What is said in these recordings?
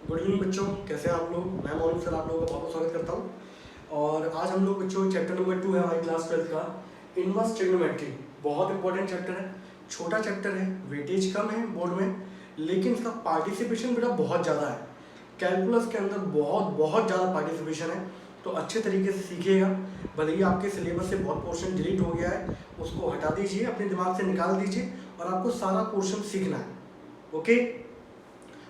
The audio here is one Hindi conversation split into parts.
गुड इवनिंग बच्चों, कैसे हैं आप लोग। मैं मौलिक सर आप लोगों का बहुत स्वागत करता हूं। और आज हम लोग बच्चों चैप्टर नंबर 2 है हमारी क्लास 12 का इनवर्स ट्रिग्नोमेट्री। बहुत इंपॉर्टेंट चैप्टर है, छोटा चैप्टर है, वेटेज कम है बोर्ड में, लेकिन इसका पार्टिसिपेशन बेटा बहुत ज़्यादा है। कैलकुलस के अंदर बहुत बहुत ज़्यादा पार्टिसिपेशन है, तो अच्छे तरीके से सीखिएगा। भले ही आपके सिलेबस से बहुत पोर्शन डिलीट हो गया है, उसको हटा दीजिए, अपने दिमाग से निकाल दीजिए और आपको सारा पोर्शन सीखना है। ओके।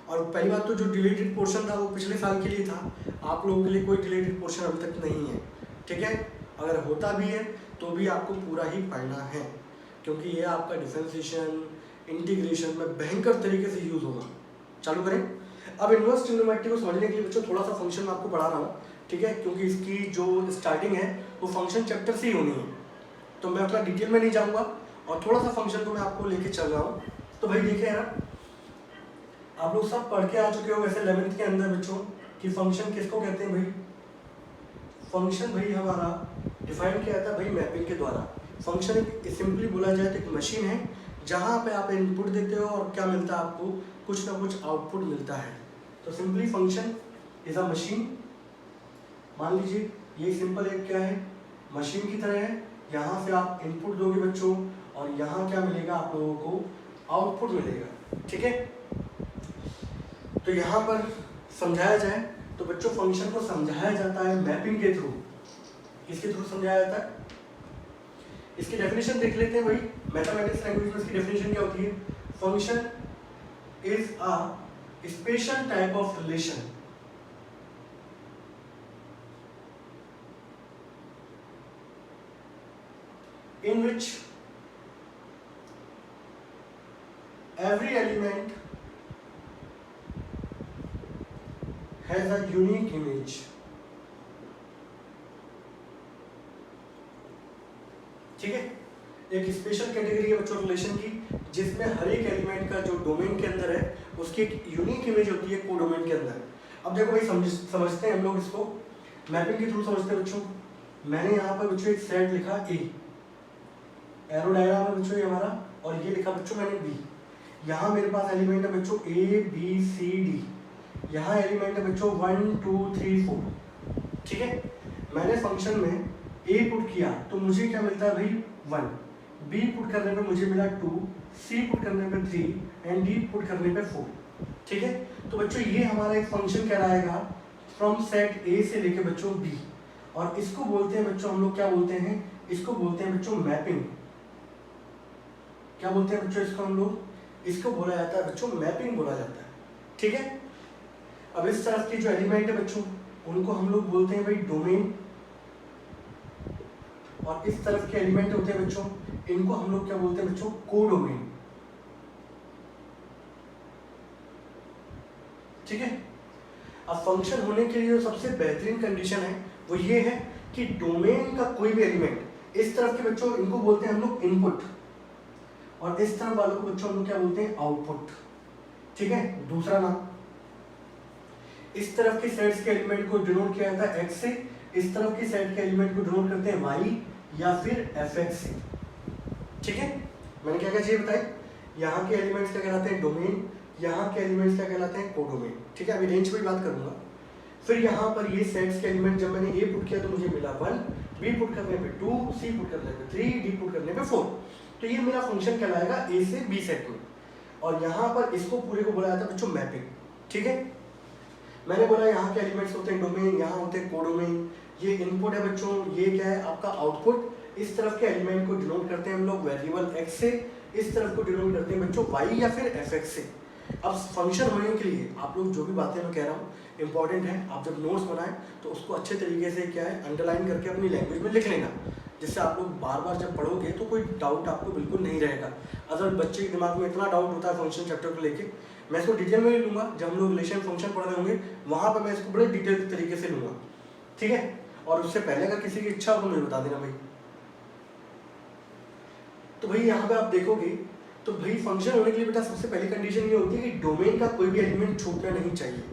और पहली बात तो जो डिलीटेड पोर्शन था वो पिछले साल के लिए था, आप लोगों के लिए कोई डिलीटेड पोर्शन अभी तक नहीं है, ठीक है। अगर होता भी है तो भी आपको पूरा ही पढ़ना है, क्योंकि ये आपका डिफरेंशिएशन इंटीग्रेशन में भयंकर तरीके से यूज होगा। चालू करें। अब इनवर्स ट्रिग्नोमेट्री को समझने के लिए बच्चों थोड़ा सा फंक्शन मैं आपको पढ़ा रहा हूँ, ठीक है, क्योंकि इसकी जो स्टार्टिंग है वो फंक्शन चैप्टर से ही होनी है, तो मैं उतना डिटेल में नहीं जाऊँगा और थोड़ा सा फंक्शन को मैं आपको लेके चल रहा हूँ। तो भाई देखिए यार, आप लोग सब पढ़ के आ चुके हो वैसे 11th के अंदर बच्चों कि फंक्शन किसको कहते हैं भाई। फंक्शन भाई हमारा डिफाइन किया था भाई मैपिंग के द्वारा। फंक्शन एक सिंपली बोला जाए तो एक मशीन है जहाँ पे आप इनपुट देते हो और क्या मिलता है आपको, कुछ ना कुछ आउटपुट मिलता है। तो simply function is a machine. मान लीजिए ये सिंपल एक क्या है, मशीन की तरह है। यहाँ से आप इनपुट दोगे बच्चों और यहाँ क्या मिलेगा आप लोगों को, आउटपुट मिलेगा, ठीक है। तो यहाँ पर समझाया जाए तो बच्चों फंक्शन को समझाया जाता है मैपिंग के थ्रू। किसके थ्रू समझाया जाता है, इसकी डेफिनेशन देख लेते हैं भाई। मैथमेटिक्स लैंग्वेज में इसकी डेफिनेशन क्या होती है। Function is a special type of relation in which every element has a unique image। ठीक है, एक स्पेशल कैटेगरी है बच्चों रिलेशन की, जिसमें हर एक एलिमेंट का जो डोमेन के अंदर है उसकी एक यूनिक इमेज होती है कोडोमेन के अंदर। अब देखो भाई समझते हैं हम लोग इसको मैपिंग के थ्रू समझते हैं बच्चों। मैंने यहाँ पर बच्चों एक सेट लिखा ए, एरो डायग्राम है बच्चों ये हमारा, और ये लिखा बच्चों मैंने बी। यहाँ मेरे पास एलिमेंट है बच्चों ए बी सी डी, यहाँ एलिमेंट है बच्चों 1 2 3 4, ठीक है। मैंने फंक्शन में ए पुट किया तो मुझे क्या मिलता है भाई 1, बी पुट करने पे मुझे मिला 2, सी पुट करने पे 3 एंड डी पुट करने पे 4, ठीक है। तो बच्चों ये हमारा एक फंक्शन कहलाएगा फ्रॉम सेट ए से लेके बच्चों बी, और इसको बोलते हैं बच्चों हम लोग क्या बोलते हैं, इसको बोलते हैं बच्चों मैपिंग। क्या बोलते हैं बच्चों इसको हम लोग, इसको बोला जाता है बच्चों मैपिंग बोला जाता है, ठीक है। अब इस तरफ के जो एलिमेंट है बच्चों उनको हम लोग बोलते हैं भाई डोमेन, और इस तरफ के एलिमेंट होते हैं बच्चों इनको हम लोग क्या बोलते हैं बच्चों, कोडोमेन, ठीक है। अब फंक्शन होने के लिए जो सबसे बेहतरीन कंडीशन है वो ये है कि डोमेन का कोई भी एलिमेंट, इस तरफ के बच्चों इनको बोलते हैं हम लोग इनपुट, और इस तरफ वालों को बच्चों हम लोग क्या बोलते हैं आउटपुट, ठीक है। दूसरा नाम, इस तरफ के सेट्स के एलिमेंट को डिनोट किया जाता है x से, इस तरफ के सेट के एलिमेंट को डिनोट करते हैं y या फिर fx से, ठीक है। मैंने क्या क्या चीज बताई, यहाँ के एलिमेंट्स क्या कहलाते हैं डोमेन, यहाँ के एलिमेंट्स क्या कहलाते हैं कोडोमेन, ठीक है। अभी रेंज पर बात करूंगा। फिर यहाँ पर ये सेट्स के एलिमेंट जब मैंने a पुट किया तो मुझे मिला 1, b पुट करने पे 2, c पुट करने पे 3, d पुट करने पे 4, तो ये मेरा फंक्शन कहलाएगा ए से बी सेट में। और यहाँ पर इसको पूरे को बोला जाता है बच्चों मैपिंग, ठीक है। मैंने बोला यहाँ के एलिमेंट्स होते हैं डोमेन, यहाँ होते हैं कोडोमेन, ये इनपुट है बच्चों, ये क्या है आपका आउटपुट। इस तरफ के एलिमेंट को डिनोट करते हैं हम लोग वेरिएबल x से, इस तरफ को डिनोट करते हैं बच्चों y या फिर fx से। अब फंक्शन होने के लिए आप लोग जो भी बातें मैं कह रहा हूँ इंपॉर्टेंट है, आप जब नोट्स बनाएं तो उसको अच्छे तरीके से क्या है अंडरलाइन करके अपनी लैंग्वेज में लिख लेना, जिससे आप लोग बार बार जब पढ़ोगे तो कोई डाउट आपको बिल्कुल नहीं रहेगा। अगर बच्चे के दिमाग में इतना डाउट होता है फंक्शन चैप्टर को लेके, मैं इसको डिटेल में ही लूँगा। जब हम लोग रिलेशन फंक्शन पढ़ रहे होंगे वहाँ पर मैं इसको बड़े डिटेल तरीके से लूँगा, ठीक है। और उससे पहले अगर किसी की इच्छा हो तो मुझे बता देना भाई। तो भाई यहाँ पे आप देखोगे तो भाई फंक्शन होने के लिए बेटा सबसे पहली कंडीशन ये होती है कि डोमेन का कोई भी एलिमेंट छूटना नहीं चाहिए।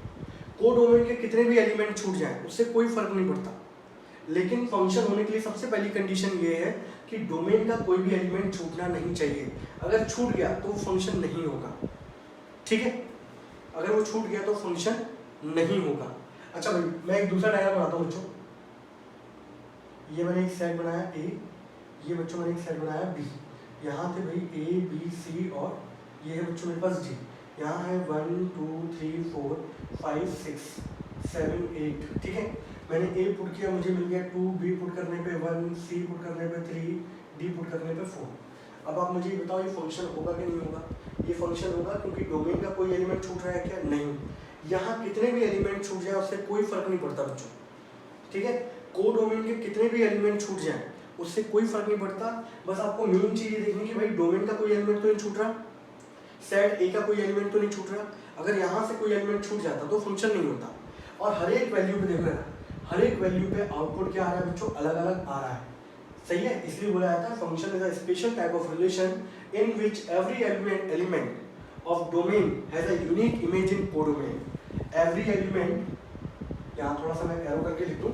कोडोमेन के कितने भी एलिमेंट छूट जाएं उससे कोई फर्क नहीं पड़ता, लेकिन फंक्शन होने के लिए सबसे पहली कंडीशन ये है कि डोमेन का कोई भी एलिमेंट छूटना नहीं चाहिए। अगर छूट गया तो वो फंक्शन नहीं होगा, ठीक है। अगर वो छूट गया तो फंक्शन नहीं होगा। अच्छा भाई मैं एक दूसरा डायग्राम बनाता हूँ बच्चों। ये मैंने एक सेट बनाया ए, ये बच्चों मैंने एक सेट बनाया बी, यहाँ थे भाई ए बी सी और ये है बच्चों मेरे पास डी। यहाँ है 1 2 3 4 5 6 7 8, ठीक है। मैंने ए पुट किया, मुझे मिल गया 2, बी पुट करने पे 1, सी पुट करने पे 3, डी पुट करने पे 4। अब आप मुझे बताओ ये फंक्शन होगा कि नहीं होगा? ये फंक्शन होगा क्योंकि डोमेन का कोई एलिमेंट छूट रहा है क्या? नहीं। यहाँ कितने भी एलिमेंट छूट जाए उससे कोई फर्क नहीं पड़ता बच्चों, ठीक है। कोडोमेन के कितने भी एलिमेंट छूट जाए उससे कोई फर्क नहीं पड़ता। बस आपको मेन चीज ये देखनी कि भाई डोमेन का कोई एलिमेंट तो नहीं छूट रहा, सेट ए का कोई एलिमेंट तो नहीं छूट रहा। अगर यहाँ से कोई एलिमेंट छूट जाता तो फंक्शन नहीं होता। और हर एक वैल्यू पे देखो यार, हर एक वैल्यू पे आउटपुट क्या आ रहा है बच्चों? अलग अलग आ रहा है, सही है। इसलिए बोला जाता है function is a special type of relation in which every element of domain has a unique image in codomain. Every element, यहाँ थोड़ा सा मैं एरो करके लिख दूं,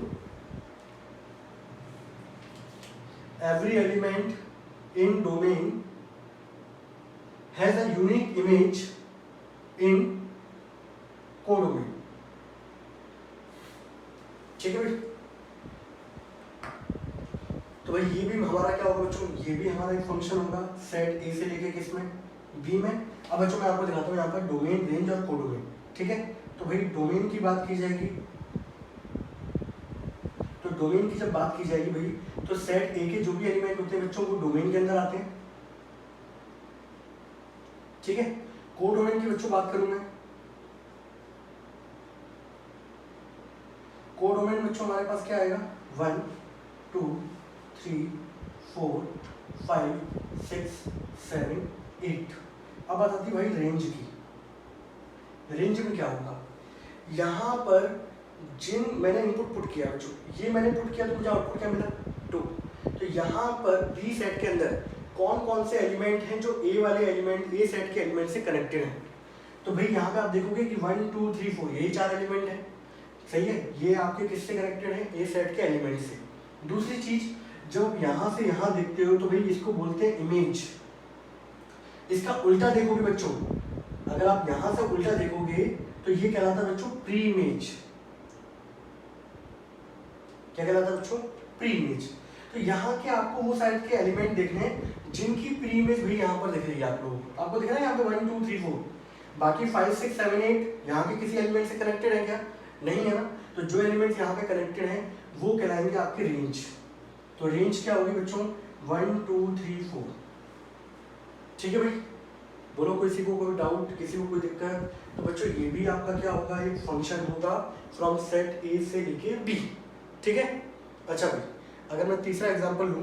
every element in domain has a unique image in codomain, ठीक है भाई। तो भाई ये भी हमारा क्या होगा बच्चों? ये भी हमारा एक फंक्शन होगा सेट ए से लेके किसमें? बी में। अब बच्चों मैं आपको दिखाता हूँ यहाँ पर डोमेन, रेंज और कोडोमेन, ठीक है। तो भाई डोमेन की बात की जाएगी, तो डोमेन की जब बात की जाएगी भाई तो सेट ए के जो भी एलिमेंट होते हैं बच्चों वो डोमेन के अंदर आते हैं, ठीक है। कोडोमेन की बच्चों बात करूं मैं, कोडोमेन बच्चों हमारे पास क्या आएगा? 1 2 3 4 5 6 7 8। अब बात आती है भाई रेंज की। रेंज में क्या होगा? यहाँ पर जिन मैंने इनपुट पुट किया बच्चों, ये मैंने पुट किया तो मुझे आउटपुट क्या मिला? 2। तो यहाँ पर बी सेट के अंदर कौन कौन से एलिमेंट हैं जो ए वाले एलिमेंट, ए सेट के एलिमेंट से कनेक्टेड हैं? तो भाई यहाँ पे आप देखोगे कि 1 2 3 4 यही 4 एलिमेंट हैं, सही है। ये आपके किससे कनेक्टेड है? ए सेट के एलिमेंट से। दूसरी चीज, जब यहाँ से यहाँ देखते हो तो भाई इसको बोलते हैं इमेज। इसका उल्टा देखोगे बच्चों, अगर आप यहाँ से उल्टा देखोगे तो ये कहलाता है बच्चों प्री इमेज। क्या कहलाता है बच्चों? Pre image. तो यहाँ के आपको वो साइड के एलिमेंट देखने हैं जिनकी प्री इमेज भी यहाँ पर दिख रही है। आप लोग आपको दिख रहा है यहाँ पे 1 2 3 4, बाकी 5 6 7 8 यहाँ के किसी एलिमेंट से कनेक्टेड है क्या? नहीं है ना। तो जो एलिमेंट्स यहाँ पे कनेक्टेड हैं वो कहलाएंगे आपके रेंज। तो रेंज क्या होगी बच्चों? 1 2 3 4, ठीक है भाई। बोलो किसी को कोई डाउट, किसी को कोई दिक्कत? तो बच्चों ये भी आपका क्या होगा? एक फंक्शन होगा फ्रॉम सेट ए से लेके बी, ठीक है। अच्छा भाई अगर मैं तीसरा एग्जांपल लूं,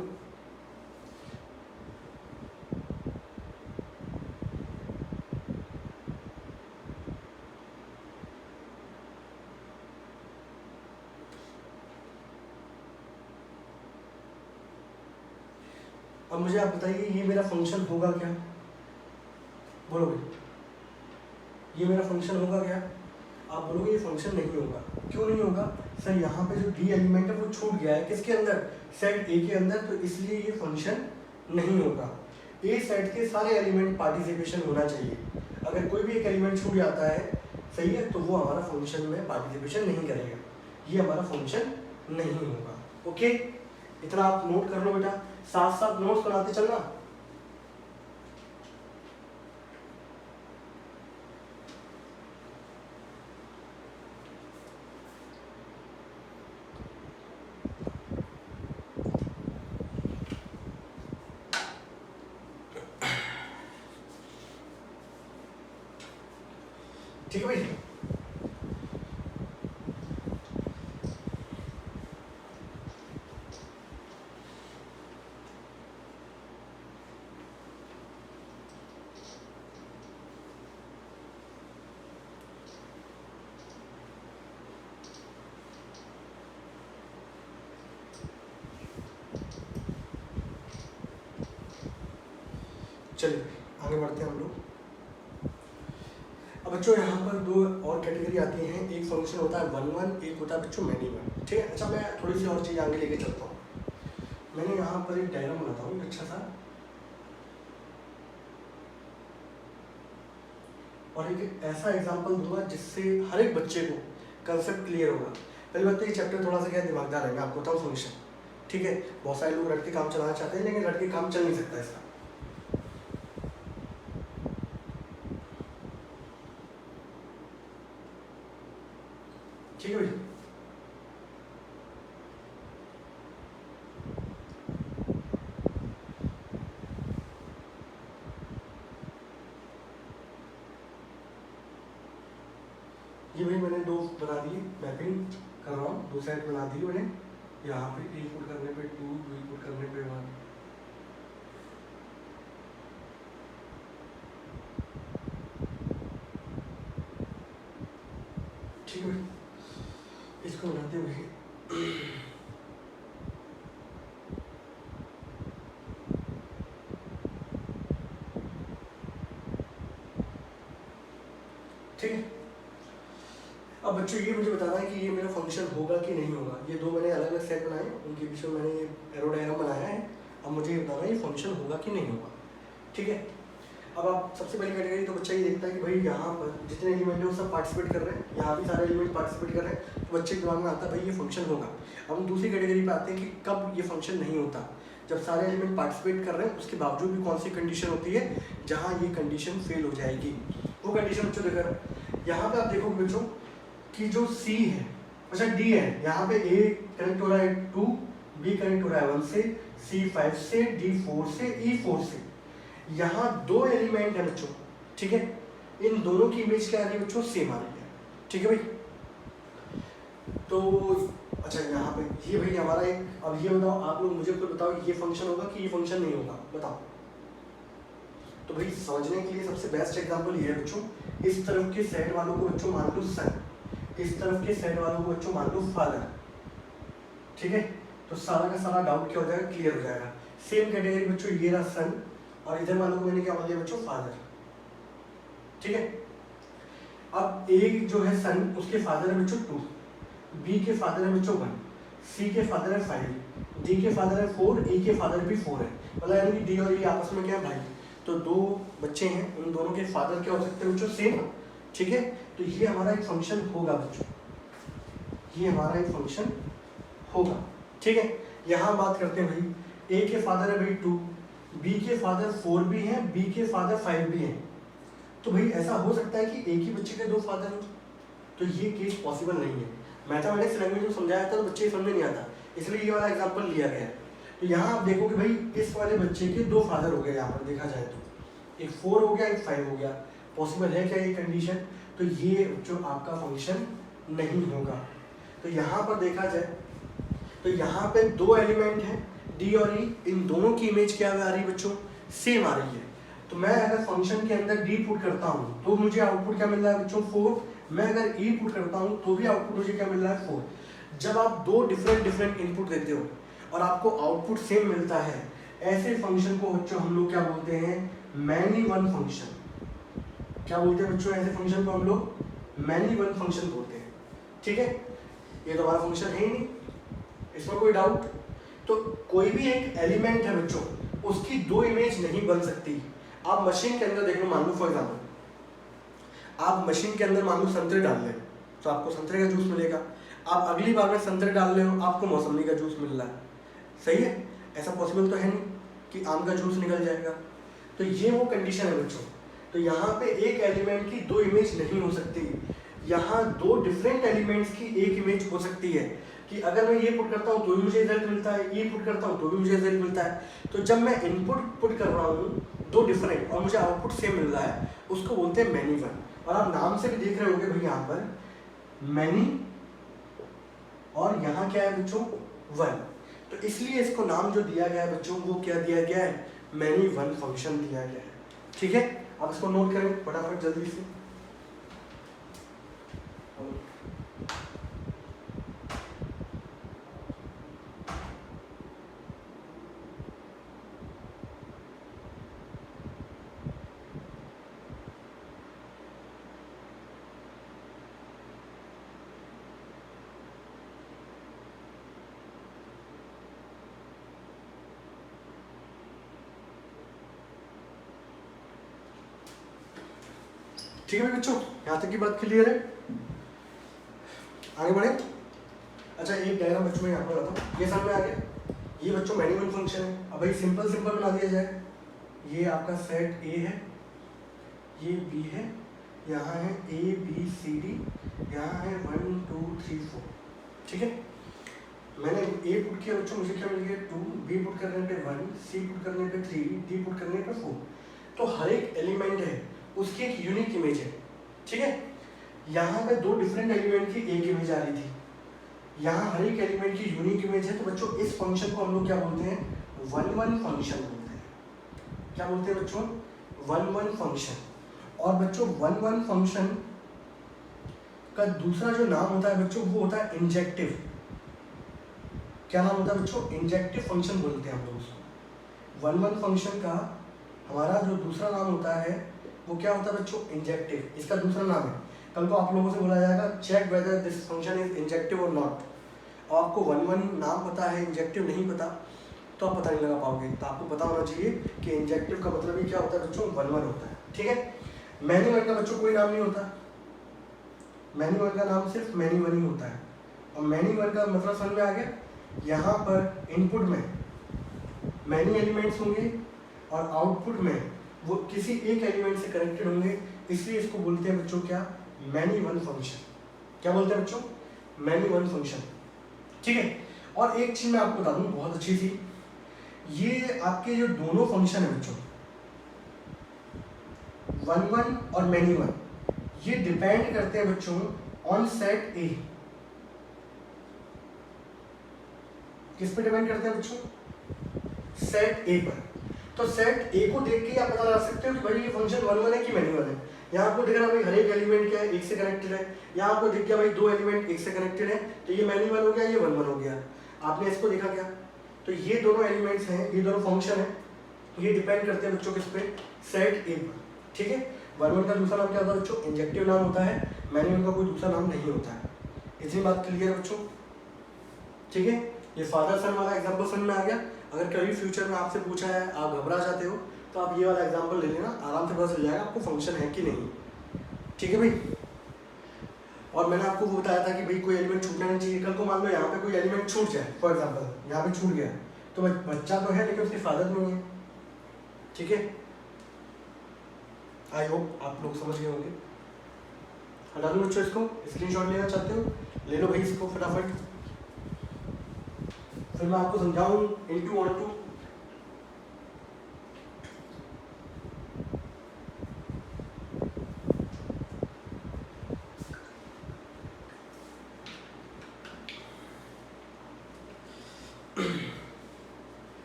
अब मुझे आप बताइए ये मेरा फंक्शन होगा क्या? बोलो भाई ये मेरा फंक्शन होगा क्या? आप बोलोगे ये फंक्शन नहीं होगा। क्यों नहीं होगा? सर यहाँ पे जो डी एलिमेंट है वो छूट गया है किसके अंदर? सेट ए के अंदर, तो इसलिए ये फंक्शन नहीं होगा। ए सेट के सारे एलिमेंट पार्टिसिपेशन होना चाहिए। अगर कोई भी एक एलिमेंट छूट जाता है, सही है, तो वो हमारा फंक्शन में पार्टिसिपेशन नहीं करेगा, ये हमारा फंक्शन नहीं होगा। ओके, इतना आप नोट कर लो बेटा, साथ साथ नोट्स बनाते चलना। ठीक है भाई। चलिए आगे बढ़ते हैं हम लोग। अब बच्चों यहाँ पर दो और कैटेगरी आती हैं, एक फंक्शन होता है 1 1, एक होता है बच्चों मैनी 1, ठीक है। अच्छा मैं थोड़ी सी और चीज़ आगे लेके चलता हूँ। मैंने यहाँ पर एक डायग्राम बनाता हूँ अच्छा सा, और एक ऐसा एग्जाम्पल दूंगा जिससे हर एक बच्चे को कंसेप्ट क्लियर होगा। पहली बात तो ये चैप्टर थोड़ा सा क्या दिमागदार रहेगा, आपको बताऊँ फंक्शन, ठीक है। बहुत सारे लोग रट के काम चलाना चाहते हैं लेकिन रट के काम चल नहीं सकता इसका। ठीक है भाई, ये भाई मैंने दो बना दिए, मैपिंग कर रहा हूँ, दो साइड बना दी मैंने। यहाँ पे ए पुट करने पे 2, बी पुट करने पे 1। ठीक है, इसको बनाते हैं भाई। ठीक है, अब बच्चों ये मुझे बताना है कि ये मेरा फंक्शन होगा कि नहीं होगा। ये दो मैंने अलग अलग सेट बनाए, उनके बीच में मैंने एरो डायग्राम बनाया है। अब मुझे ये बताना है ये फंक्शन होगा कि नहीं होगा। ठीक है, अब आप सबसे पहली कैटेगरी तो बच्चा ये देखता है कि भाई यहाँ पर जितने एलिमेंट है वो सब पार्टिसिपेट कर रहे हैं, यहाँ भी सारे एलिमेंट पार्टिसिपेट कर रहे हैं, तो बच्चे के दिमाग में आता है भाई ये फंक्शन होगा। अब हम दूसरी कैटेगरी पे आते हैं कि कब ये फंक्शन नहीं होता, जब सारे एलिमेंट पार्टिसिपेट कर रहे हैं उसके बावजूद भी कौन सी कंडीशन होती है जहाँ ये कंडीशन फेल हो जाएगी। वो कंडीशन बच्चों देखकर यहाँ पे आप देखोगे बच्चों कि जो C है, अच्छा D है, यहाँ पे A कनेक्ट हो रहा है 2, B कनेक्ट हो रहा है 1 से, C 5 से, D 4 से, E 4 से। यहाँ दो एलिमेंट है बच्चों, ठीक है, इन दोनों की इमेज क्या आ रही है बच्चों, सेम आ रही है। ठीक है भाई, तो अच्छा यहाँ पे ये भाई हमारा एक, अब ये बताओ आप लोग मुझे खुद बताओ ये फंक्शन होगा कि ये फंक्शन नहीं होगा, बताओ। तो भाई समझने के लिए सबसे बेस्ट एग्जांपल ये है बच्चों, इस तरफ के सेट वालों को बच्चों मान लो सन, इस तरफ के सेट वालों को बच्चों मान लो फादर। ठीक है, तो सारा का सारा डाउट क्या हो जाएगा, क्लियर हो जाएगा। सेम कैटेगरी बच्चों ये रहा सन, और इधर वालों को मैंने क्या बोल दिया बच्चों, फादर। ठीक है, अब ए जो है सन, उसके फादर है बच्चों 2, बी के फादर है बच्चों 1, सी के फादर है 5, डी के फादर है 4, ई के फादर भी 4 है। मतलब यानी कि डी और ई आपस में क्या है भाई, तो दो बच्चे हैं, उन दोनों के फादर क्या हो सकते हैं बच्चों, सेम। ठीक है, तो ये हमारा एक फंक्शन होगा बच्चों, ये हमारा एक फंक्शन होगा। ठीक है, यहाँ बात करते हैं भाई, ए के फादर है भाई 2, बी के फादर 4 भी हैं, बी के फादर 5 भी हैं। तो भाई ऐसा हो सकता है कि एक ही बच्चे के दो फादर हो, तो ये केस पॉसिबल नहीं है। मैथमेटिक्स लैंग्वेज में समझाया था तो बच्चे समझ में नहीं आता, इसलिए ये वाला एग्जांपल लिया गया है। तो यहाँ आप देखो कि भाई इस वाले बच्चे के दो फादर हो गए, यहाँ पर देखा जाए तो एक 4 हो गया, एक 5 हो गया। पॉसिबल है क्या ये कंडीशन, तो ये जो आपका फंक्शन नहीं होगा। तो यहाँ पर देखा जाए तो यहाँ पे दो एलिमेंट हैं डी और ई, इन दोनों की इमेज क्या आ रही है बच्चों, सेम आ रही है। तो मैं अगर फंक्शन के अंदर डी पुट करता हूँ तो मुझे आउटपुट क्या मिल रहा है बच्चों, 4। मैं अगर ई पुट करता हूँ तो भी आउटपुट मुझे क्या मिल रहा है, 4। जब आप दो डिफरेंट इनपुट देते हो और आपको आउटपुट सेम मिलता है, ऐसे फंक्शन को बच्चों हम लोग क्या बोलते हैं, मैनी वन फंक्शन। क्या बोलते हैं बच्चों, ऐसे फंक्शन को हम लोग मैनी वन फंक्शन बोलते हैं। ठीक है, ये तो हमारा फंक्शन है ही नहीं, इसमें कोई डाउट। तो कोई भी एक एलिमेंट है बच्चों, उसकी दो इमेज नहीं बन सकती। आप मशीन के अंदर देख लो, मान लो फॉर एग्जाम्पल आप मशीन के अंदर मान लो संतरे डाल रहे हो तो आपको संतरे का जूस मिलेगा। आप अगली बार में संतरे डाल रहे हो, आपको मौसमी का जूस मिल रहा है। सही है, ऐसा पॉसिबल तो है नहीं कि आम का जूस निकल जाएगा। तो ये वो कंडीशन है बच्चों। तो यहाँ पे एक एलिमेंट की दो इमेज नहीं हो सकती, यहाँ दो डिफरेंट एलिमेंट्स की एक इमेज हो सकती है। कि अगर मैं ये पुट करता हूँ तो भी मुझे रिजल्ट मिलता है, ये पुट करता हूँ तो भी मुझे रिजल्ट मिलता है। तो जब मैं इनपुट पुट कर रहा हूँ दो डिफरेंट और मुझे आउटपुट सेम मिल रहा है, उसको बोलते हैं मैनी वन। और आप नाम से भी देख रहे होंगे भाई यहाँ पर मैनी, और यहाँ क्या है बच्चों, वन। तो इसलिए इसको नाम जो दिया गया है बच्चों, वो क्या दिया गया है, मैनी वन फंक्शन दिया गया है। ठीक है, आप इसको नोट करें फटाफट जल्दी से। ठीक है भाई बच्चों, यहाँ तक की बात क्लियर है, आगे बढ़े। अच्छा एक डायग्राम बच्चों में यहाँ पर बताता हूँ, ये सामने आ गया, ये बच्चों मैनी फंक्शन है। अब भाई सिंपल सिंपल बना दिया जाए, ये आपका सेट ए है, ये बी है, यहाँ है ए बी सी डी, यहाँ है 1 2 3 4, ठीक है। मैंने ए पुट किया बच्चों, मुझे क्या मिल गया 2, बी पुट करने पे 1, सी पुट करने पे 3, डी पुट करने पे 4। तो हर एक एलिमेंट है उसकी एक यूनिक इमेज है, ठीक है। यहाँ पे दो डिफरेंट एलिमेंट की एक इमेज आ रही थी, यहाँ हर एक एलिमेंट की यूनिक इमेज है। तो बच्चों इस फंक्शन को हम लोग क्या बोलते हैं, 1-1 फंक्शन बोलते हैं। क्या बोलते हैं बच्चों, 1-1 फंक्शन। और बच्चों 1-1 फंक्शन का दूसरा जो नाम होता है बच्चों वो होता है इंजेक्टिव। क्या नाम होता है बच्चों, इंजेक्टिव फंक्शन बोलते हैं हम लोग उसको। 1-1 फंक्शन का हमारा जो दूसरा नाम होता है वो क्या होता है बच्चों, इंजेक्टिव, इसका दूसरा नाम है। कल को आप लोगों से बोला जाएगा check whether this function is injective और नॉट, और आपको 1-1 नाम पता है, इंजेक्टिव नहीं पता, तो आप पता नहीं लगा पाओगे। तो आपको पता होना चाहिए कि इंजेक्टिव का मतलब ही क्या होता है बच्चों, 1-1 होता है, ठीक है। मैनी का बच्चों कोई नाम नहीं होता, मैनी का नाम सिर्फ मैनी वन ही होता है। और मैनी का मतलब समझ में आ गया, यहाँ पर इनपुट में मैनी एलिमेंट्स होंगे और आउटपुट में वो किसी एक एलिमेंट से कनेक्टेड होंगे, इसलिए इसको बोलते हैं बच्चों क्या, मैनी वन फंक्शन। क्या बोलते हैं बच्चों, मैनी वन फंक्शन, ठीक है। और एक चीज मैं आपको बता दूं बहुत अच्छी सी, ये आपके जो दोनों फंक्शन है बच्चों 1-1 और मैनी वन, ये डिपेंड करते हैं बच्चों ऑन सेट ए। किस पे डिपेंड करते हैं बच्चों, सेट ए पर। तो सेट ए को देख के आप पता लगा सकते हो कि भाई ये फंक्शन 1-1 है कि मैनी वन है। यहाँ आपको दिख रहा है भाई हर एक एलिमेंट क्या है, एक से कनेक्टेड है। यहाँ आपको दिख गया भाई दो एलिमेंट एक से कनेक्टेड है, तो ये मैनी वन हो गया, ये 1-1 हो गया। आपने इसको देखा क्या, तो ये दोनों एलिमेंट्स हैं, ये दोनों फंक्शन है, ये डिपेंड करते हैं बच्चों किस पे, सेट ए पर, ठीक है। 1-1 का दूसरा नाम क्या होता है बच्चों, इंजेक्टिव नाम होता है, मैनी वन का कोई दूसरा नाम नहीं होता है। इतनी बात क्लियर है बच्चों, ठीक है। ये फादर सन वाला एग्जाम्पल समझ में आ गया। अगर कभी फ्यूचर में आपसे पूछा है, आप घबरा जाते हो, तो आप ये वाला एग्जाम्पल ले लेना, आराम से पता चल जाएगा आपको फंक्शन है कि नहीं, ठीक है भाई। और मैंने आपको वो बताया था कि भाई कोई एलिमेंट छूटना नहीं चाहिए। कल को मान लो यहाँ पे कोई एलिमेंट छूट जाए, फॉर एग्जाम्पल यहाँ पे छूट गया, तो बच्चा तो है लेकिन उसकी फादर नहीं है, ठीक है। आई होप आप लोग समझ गए होंगे। हटा दो बच्चों इसको, स्क्रीनशॉट लेना चाहते हो ले लो भाई इसको फटाफट, फिर मैं आपको समझाऊं इनटू ऑन टू।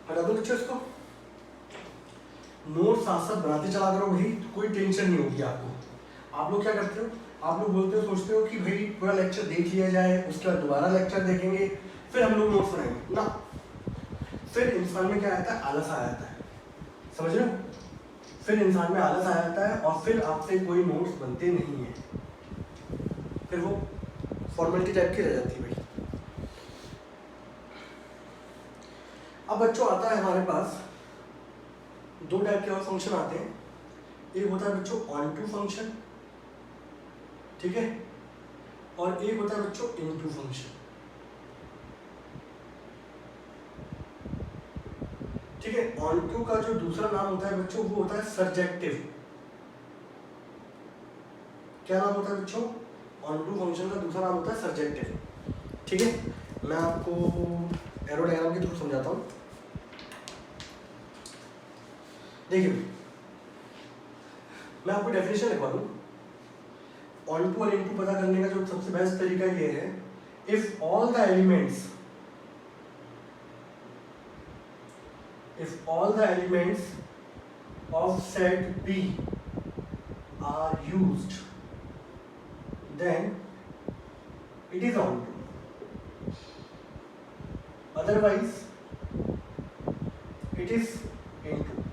हटा दो बच्चों इसको, नोट साथ साथ बनाते चला करो भाई, तो कोई टेंशन नहीं होगी आपको। आप लोग क्या करते हो, आप लोग बोलते हो सोचते हो कि भाई पूरा लेक्चर देख लिया जाए, उसके बाद दोबारा लेक्चर देखेंगे, फिर हम लोग नोट्स बनाएंगे ना। फिर इंसान में क्या आता है, आलस आ जाता है, समझ रहे हो। फिर इंसान में आलस आ जाता है और फिर आपसे कोई नोट्स बनते नहीं है, फिर वो फॉर्मेलिटी टाइप की रह जाती है भाई। अब बच्चों आता है हमारे पास दो टाइप के और फंक्शन आते हैं। एक होता है बच्चों ऑन टू फंक्शन, ठीक है, और एक होता है बच्चों इनटू फंक्शन, ठीक है। ऑन टू का जो दूसरा नाम होता है बच्चों वो होता है सर्जेक्टिव। क्या नाम होता है बच्चों, ऑन टू फंक्शन का दूसरा नाम होता है सर्जेक्टिव, ठीक है। मैं आपको एरो डायग्राम के थ्रू समझाता हूँ। देखिए मैं आपको डेफिनेशन लिखवा दूँ। ऑन टू और इनटू पता करने का जो सबसे बेस्ट तरीका ये है, if all the elements of set B are used, then it is on to, otherwise it is into,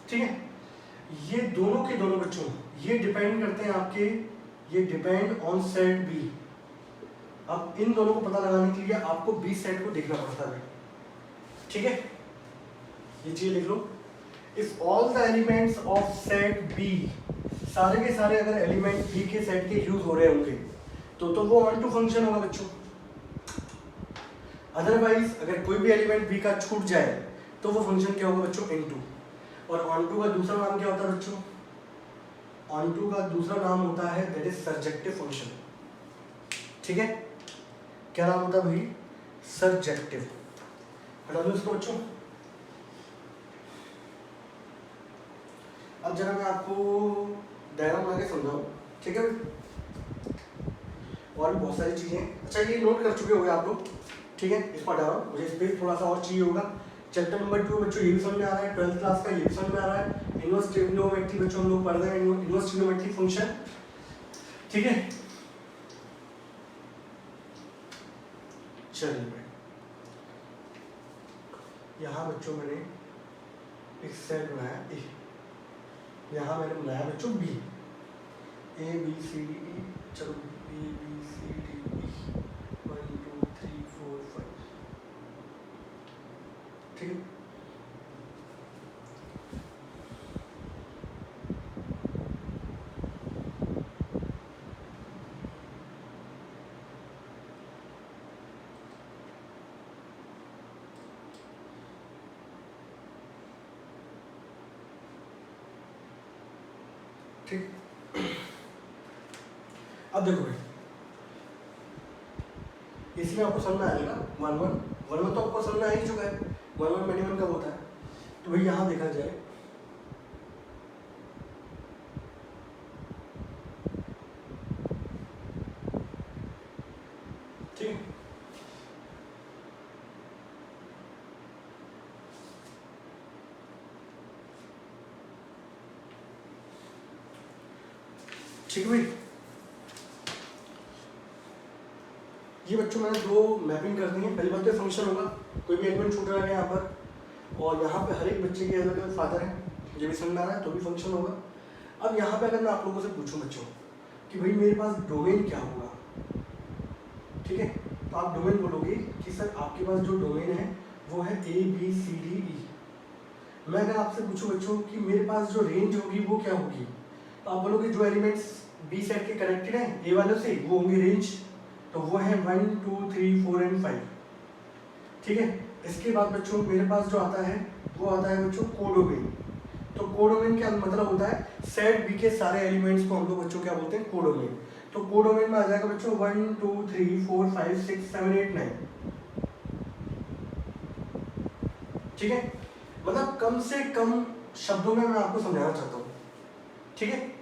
ठीक है। ये दोनों के दोनों बच्चों ये डिपेंड करते हैं आपके, ये डिपेंड ऑन सेट बी। अब इन दोनों को पता लगाने के लिए आपको बी सेट को देखना पड़ता है, ठीक है। ये चीज लिख लो, if all the elements of set B, सारे के सारे अगर एलिमेंट बी के सेट के यूज हो रहे होंगे तो वो ऑन टू फंक्शन होगा बच्चों। अदरवाइज अगर कोई भी एलिमेंट बी का छूट जाए तो वो फंक्शन क्या होगा बच्चों, इनटू। और ऑन टू का दूसरा नाम क्या होता है बच्चों, ऑन टू का दूसरा नाम होता है दैट इज सर्जेक्टिव फंक्शन। ठीक है, क्या नाम होता है भाई, सर्जेक्टिव। हटा दो इसको बच्चों। अब जरा मैं आपको डायग्राम बना के समझाऊं, ठीक है। और भी बहुत सारी चीजें, अच्छा ये नोट कर चुके होंगे आप लोग, ठीक है। इस पर डायग्राम मुझे इस पर थोड़ा सा और चाहिए होगा। चैप्टर नंबर 2 बच्चों ये भी समझ में आ रहा है, 12th क्लास का ये भी समझ में आ रहा है। इनवर्स ट्रिग्नोमेट्री बच्चों हम लोग पढ़ रहे हैं, इनवर्स ट्रिग्नोमेट्री फंक्शन, ठीक है। चलिए यहाँ बच्चों मैंने एक सेट बनाया ए, यहाँ मैंने बनाया बच्चों B, A B C D E, चलो ए बी सी डी ई 1 2 3 4 5, ठीक है। ठीक, अब देखो भाई इसमें आपको समझ में आएगा 1 1 तो आपको समझ में आ ही चुका है, 1 1 मिनिमम कब होता है। तो भाई यहाँ देखा जाए ठीक, ठीक है भाई। ये बच्चों मैंने दो मैपिंग कर दी है। पहली बात तो फंक्शन होगा, कोई भी एलिमेंट छूट रहा है यहाँ पर, और यहाँ पे हर एक बच्चे के अलग अलग फादर हैं, ये भी समझ में आ रहा है, तो भी फंक्शन होगा। अब यहाँ पे अगर मैं आप लोगों से पूछूं बच्चों कि भाई मेरे पास डोमेन क्या होगा, ठीक है, तो आप डोमेन बोलोगे कि सर आपके पास जो डोमेन है वो है ए बी सी डी ई। मैं अगर आपसे पूछूं बच्चों कि मेरे पास जो रेंज होगी वो क्या होगी, तो आप बोलोगे जो एलिमेंट्स बी सेट के कनेक्टेड हैं ए वालों से वो होंगे रेंज, तो वो है 1 2 3 4 एंड 5, ठीक है। इसके बाद बच्चों मेरे पास जो आता है वो आता है बच्चों कोडोमेन। तो कोडोमेन क्या मतलब होता है, सेट बी के सारे एलिमेंट्स को हम लोग बच्चों क्या बोलते हैं, कोडोमेन। तो कोडोमेन में आ जाएगा बच्चों 1 2 3 4 5 6 7 8 9, ठीक है। मतलब कम से कम शब्दों में मैं आपको समझाना चाहता हूँ, ठीक है।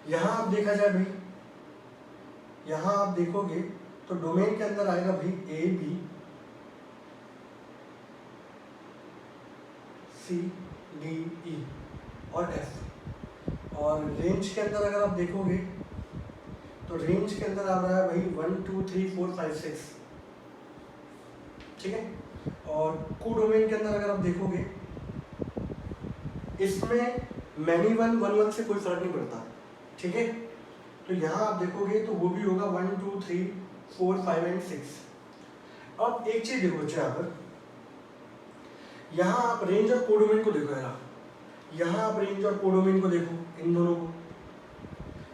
यहाँ आप देखा जाए भाई, यहाँ आप देखोगे तो डोमेन के अंदर आएगा भाई ए बी सी डी ई और एफ, और रेंज के अंदर अगर आप देखोगे तो रेंज के अंदर आ रहा है भाई 1 2 3 4 5 6, ठीक है। और कोडोमेन के अंदर अगर आप देखोगे इसमें मैनी 1 1 1 से कोई फर्क नहीं पड़ता, ठीक है। तो यहाँ आप देखोगे तो वो भी होगा 1 2 3 4 5 एंड 6। अब एक चीज देखो बच्चे, यहाँ पर यहाँ आप रेंज और कोडोमेन को देखो यार, यहाँ आप रेंज और कोडोमेन को देखो, इन दोनों को।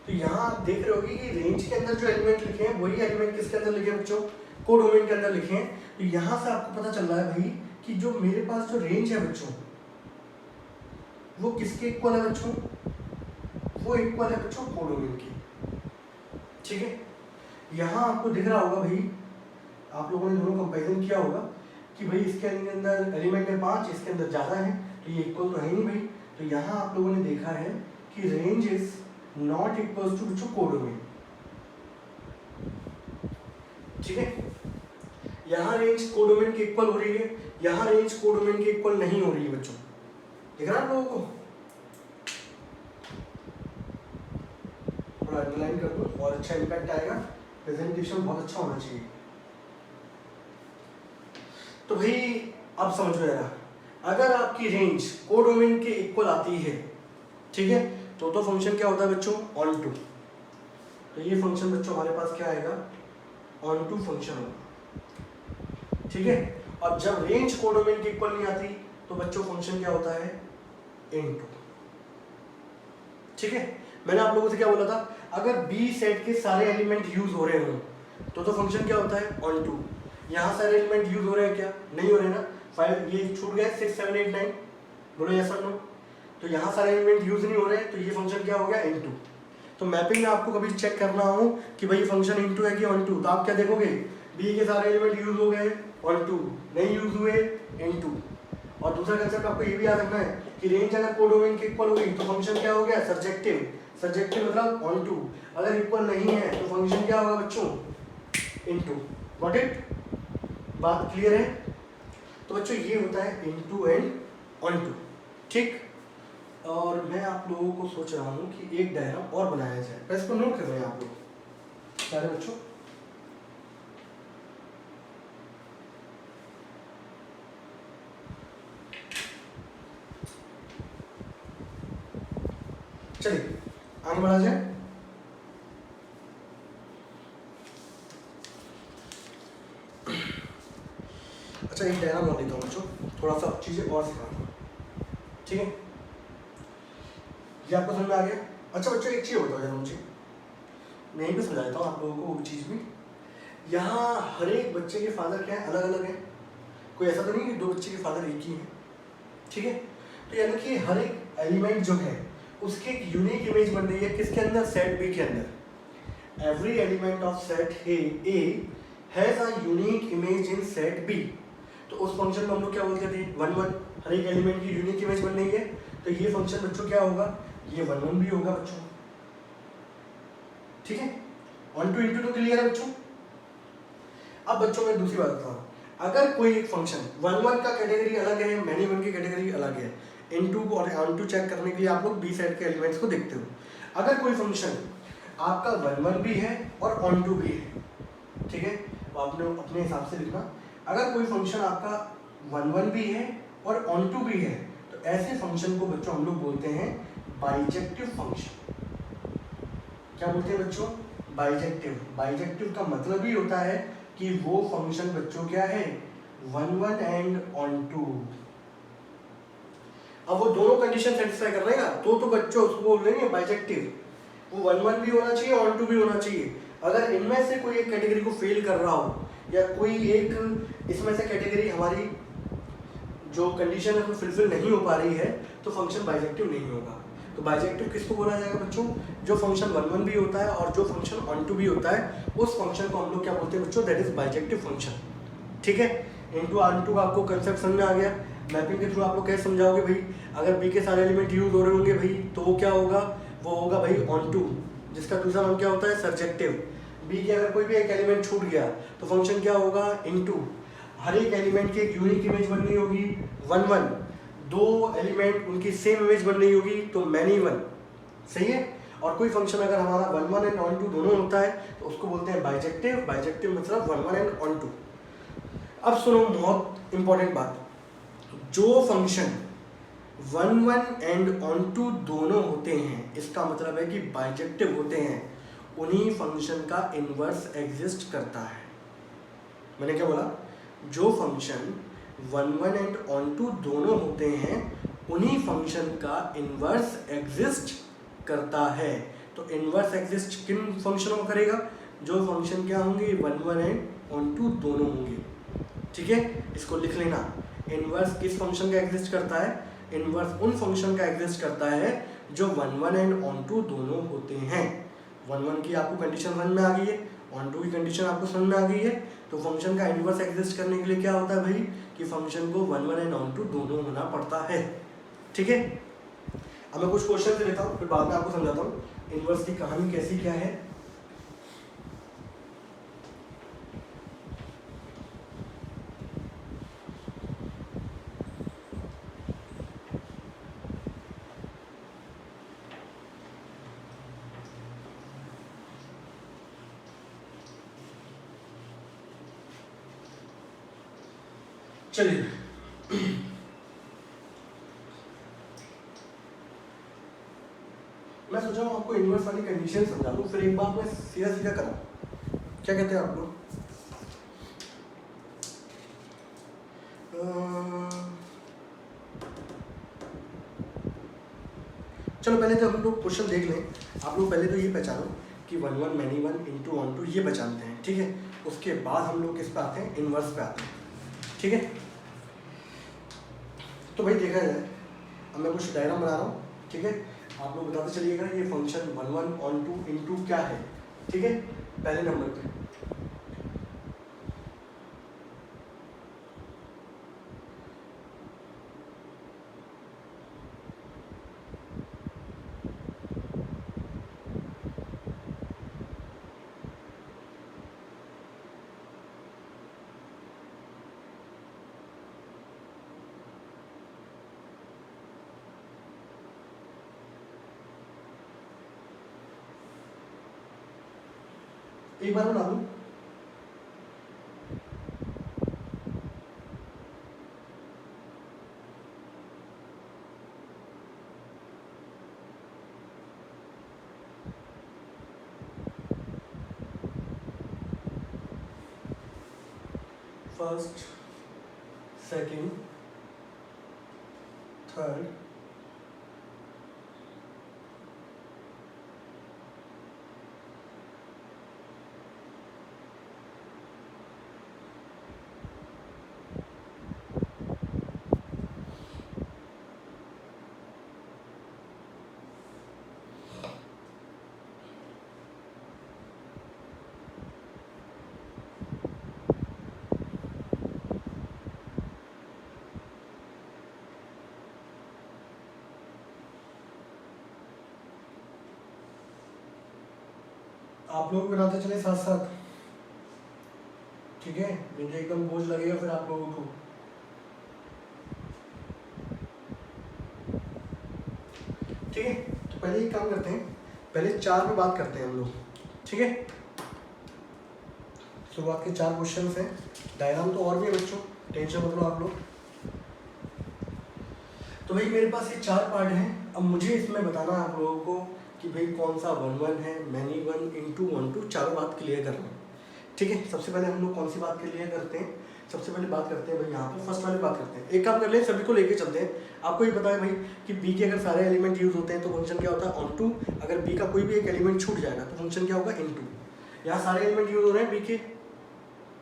तो यहाँ आप देख रहे होगे कि रेंज के अंदर जो एलिमेंट लिखे हैं वही एलिमेंट किसके अंदर लिखे हैं बच्चों, कोडोमेन के अंदर लिखे हैं। तो यहाँ से आपको पता चल रहा है भाई कि जो मेरे पास जो रेंज है बच्चों वो किसके इक्वल है बच्चों, वो इक्वल है बच्चों कोडोमेन की, ठीक है। यहाँ आपको दिख रहा होगा भाई, आप लोगों ने दोनों कंपैरिजन किया होगा कि भाई इसके अंदर एलिमेंट है 5, इसके अंदर ज़्यादा है, तो ये इक्वल तो है नहीं भाई। तो यहाँ आप लोगों ने देखा है कि range is not equal to बच्चों कोडोमेन, ठीक है। यहाँ रेंज कोडोमेन के इक्वल हो रही है, यहाँ रेंज कोडोमेन के इक्वल नहीं हो रही है बच्चों, दिख रहा है आप लोगों को। थोड़ा अंडरलाइन कर दो और अच्छा इम्पैक्ट आएगा, प्रेजेंटेशन बहुत अच्छा होना चाहिए। तो भाई आप समझो यार, अगर आपकी रेंज कोडोमेन के इक्वल आती है, ठीक है, तो फंक्शन क्या होता है बच्चों, ऑन टू। तो ये फंक्शन बच्चों हमारे पास क्या आएगा, ऑन टू फंक्शन होगा, ठीक है। और जब रेंज कोडोमेन के इक्वल नहीं आती तो बच्चों फंक्शन क्या होता है, इनटू। ठीक है, मैंने आप लोगों से क्या बोला था, अगर बी सेट के सारे एलिमेंट यूज हो रहे हो तो फंक्शन क्या होता है, ऑन टू। यहाँ सारे एलिमेंट यूज हो रहे हैं क्या, नहीं हो रहे ना, 5 ये छूट गया 6 7 8 9, बोलो यस और नो। तो यहाँ सारे एलिमेंट यूज नहीं हो रहे, तो ये फंक्शन क्या हो गया, इनटू। तो मैपिंग में आपको कभी चेक करना हो कि भाई फंक्शन इनटू है कि ऑन टू, तो आप क्या देखोगे, बी के सारे एलिमेंट यूज हो गए ऑन टू, नहीं यूज हुए इनटू। और दूसरा कंसेप्ट आपको ये भी याद रखना है कि रेंज अगर कोडोमेन के इक्वल होगी तो फंक्शन क्या हो गया, सर्जेक्टिव। सर्जेक्टिव मतलब ऑन टू, अगर इक्वल नहीं है तो फंक्शन क्या होगा बच्चों, इनटू। गॉट इट, बात क्लियर है। तो बच्चों ये होता है इनटू एंड ऑन टू। ठीक, और मैं आप लोगों को सोच रहा हूँ कि एक डायग्राम और बनाया जाए, बस इसको नोट कर रहे हैं आप लोग सारे बच्चों। चलिए आगे बढ़ा जाए। अच्छा एक डायग्राम बना देता हूँ बच्चों, थोड़ा सा चीजें और सिखाता हूँ, ठीक है, ये आपको समझ में आ गया। अच्छा बच्चों एक चीज बताओ यार मुझे, मैं यहीं पे समझा देता हूँ आप लोगों को वो चीज भी। यहाँ हर एक बच्चे के फादर क्या है, अलग अलग है, कोई ऐसा तो नहीं कि दो बच्चे के फादर एक ही हैं, ठीक है। तो यानी कि हर एक एलिमेंट जो है उसकी एक यूनिक इमेज बन रही है, किसके अंदर, सेट बी के अंदर। Every element of set A has a unique image in set B. तो उस फंक्शन को हम लोग क्या बोलते थे, 1 1, हर एक एलिमेंट की यूनिक इमेज बन रही है, तो ये फंक्शन बच्चों क्या होगा, ये 1 1 भी होगा बच्चों, ठीक है। 1 2 इंटू 2 क्लियर है बच्चों। अब बच्चों मैं दूसरी बात बताऊँ, अगर कोई एक फंक्शन 1 1 का कैटेगरी अलग है, मैनी 1 की कैटेगरी अलग है, इनटू और ऑन टू चेक करने के लिए आप लोग बी सेट के एलिमेंट्स को देखते हो। अगर कोई फंक्शन आपका 1 1 भी है और ऑन टू भी है, ठीक है, तो आपने अपने हिसाब से लिखना। अगर कोई फंक्शन आपका 1 1 भी है और ऑन टू भी है, तो ऐसे फंक्शन को बच्चों हम लोग बोलते हैं बाइजेक्टिव फंक्शन। क्या बोलते हैं बच्चों, बाइजेक्टिव। बाइजेक्टिव का मतलब ही होता है कि वो फंक्शन बच्चों क्या है, 1 1 एंड ऑन टू। अब वो दोनों कंडीशन सेटिस्फाई कर रहेगा तो बच्चों उसको बोल लेंगे बाइजेक्टिव। वो 1 1 भी होना चाहिए, ऑन टू भी होना चाहिए। अगर इनमें से कोई एक कैटेगरी को फेल कर रहा हो, या कोई एक इसमें से कैटेगरी हमारी जो कंडीशन है वो फुलफिल नहीं हो पा रही है, तो फंक्शन बाइजेक्टिव नहीं होगा। तो बाइजेक्टिव किसको बोला जाएगा बच्चों, जो फंक्शन 1 1 भी होता है और जो फंक्शन ऑन टू भी होता है, उस फंक्शन को हम लोग क्या बोलते हैं बच्चों, दैट इज बाइजेक्टिव फंक्शन, ठीक है। इनटू ऑन टू का आपको कंसेप्ट समझ में आ गया। मैपिंग के थ्रू आप लोग कैसे समझाओगे भाई, अगर बी के सारे एलिमेंट यूज हो रहे होंगे भाई, तो वो क्या होगा, वो होगा भाई ऑन टू, जिसका दूसरा नाम क्या होता है, सर्जेक्टिव। बी के अगर कोई भी एक एलिमेंट छूट गया तो फंक्शन क्या होगा, इनटू। हर एक एलिमेंट की एक यूनिक इमेज बन रही होगी 1 1, दो एलिमेंट उनकी सेम इमेज बन रही होगी तो मैनी 1, सही है। और कोई फंक्शन अगर हमारा 1 1 एंड ऑन टू दोनों होता है तो उसको बोलते हैं बाइजेक्टिव। बाइजेक्टिव मतलब 1 1 एंड ऑन टू। अब सुनो बहुत इंपॉर्टेंट बात, जो फंक्शन 1 1 एंड ऑन टू दोनों होते हैं, इसका मतलब है कि बाइजेक्टिव होते हैं, उन्हीं फंक्शन का इनवर्स एग्जिस्ट करता है। मैंने क्या बोला, जो फंक्शन 1 1 एंड ऑन टू दोनों होते हैं, उन्हीं फंक्शन का इनवर्स एग्जिस्ट करता है। तो इनवर्स एग्जिस्ट किन फंक्शनों में करेगा, जो फंक्शन क्या होंगे, 1 1 एंड ऑन टू दोनों होंगे, ठीक है। इसको लिख लेना, इनवर्स किस फंक्शन का एग्जिस्ट करता है, इनवर्स उन फंक्शन का एग्जिस्ट करता है जो 1 1 एंड ऑन टू दोनों होते हैं। 1 1 की आपको कंडीशन समझ में आ गई है, ऑन टू की कंडीशन आपको समझ में आ गई है, तो फंक्शन का इनवर्स एग्जिस्ट करने के लिए क्या होता है भाई, कि फंक्शन को 1 1 एंड ऑन टू दोनों होना पड़ता है, ठीक है। अब मैं कुछ क्वेश्चन लेता हूँ, फिर बाद में आपको समझाता हूँ इनवर्स की कहानी कैसी क्या है। चलिए मैं सोचा हूँ आपको इनवर्स वाली कंडीशन समझा दूँ, फिर एक बार मैं सीधा सीधा करा, क्या कहते हैं आप लोग। चलो पहले तो हम लोग क्वेश्चन देख लें। आप लोग पहले तो ये पहचानो कि 1 1 मैनी 1 इंटू 1 2 ये पहचानते हैं, ठीक है। उसके बाद हम लोग किस पे आते हैं, इन्वर्स पे आते हैं, ठीक है। तो भाई देखा जाए, अब मैं कुछ डायग्राम बना रहा हूँ, ठीक है। आप लोग बताते चलिएगा ये फंक्शन 1 1 ऑन 2 इंटू क्या है, ठीक है। पहले नंबर पे एक बार बना दूँ। फर्स्ट, सेकंड, थर्ड, आप लोग बनाते चले साथ साथ, ठीक है। मुझे एकदम बोझ लगेगा फिर आप लोगों को। ठीक है, तो पहले एक काम करते हैं, पहले 4 पे बात करते हैं हम लोग, ठीक है। शुरुआत के 4 क्वेश्चन हैं, डायग्राम तो और भी है बच्चों, टेंशन मत लो आप लोग। तो भाई मेरे पास ये 4 पार्ट हैं। अब मुझे इसमें बताना है आप लोगों को कि भाई कौन सा 1 1 है, मैनी 1 इंटू 1 2, चारों बात क्लियर करना है, ठीक है। सबसे पहले हम लोग कौन सी बात क्लियर करते हैं, सबसे पहले बात करते हैं भाई यहाँ पे फर्स्ट वाली बात करते हैं। एक काम कर ले, सभी को लेके चलते हैं। आपको ये पता है भाई कि बी के अगर सारे एलिमेंट यूज होते हैं तो फंक्शन क्या होता है, ऑन टू। अगर बी का कोई भी एक एलिमेंट छूट जाएगा तो फंक्शन क्या होगा, इन टू। यहाँ सारे एलिमेंट यूज हो रहे हैं बी के,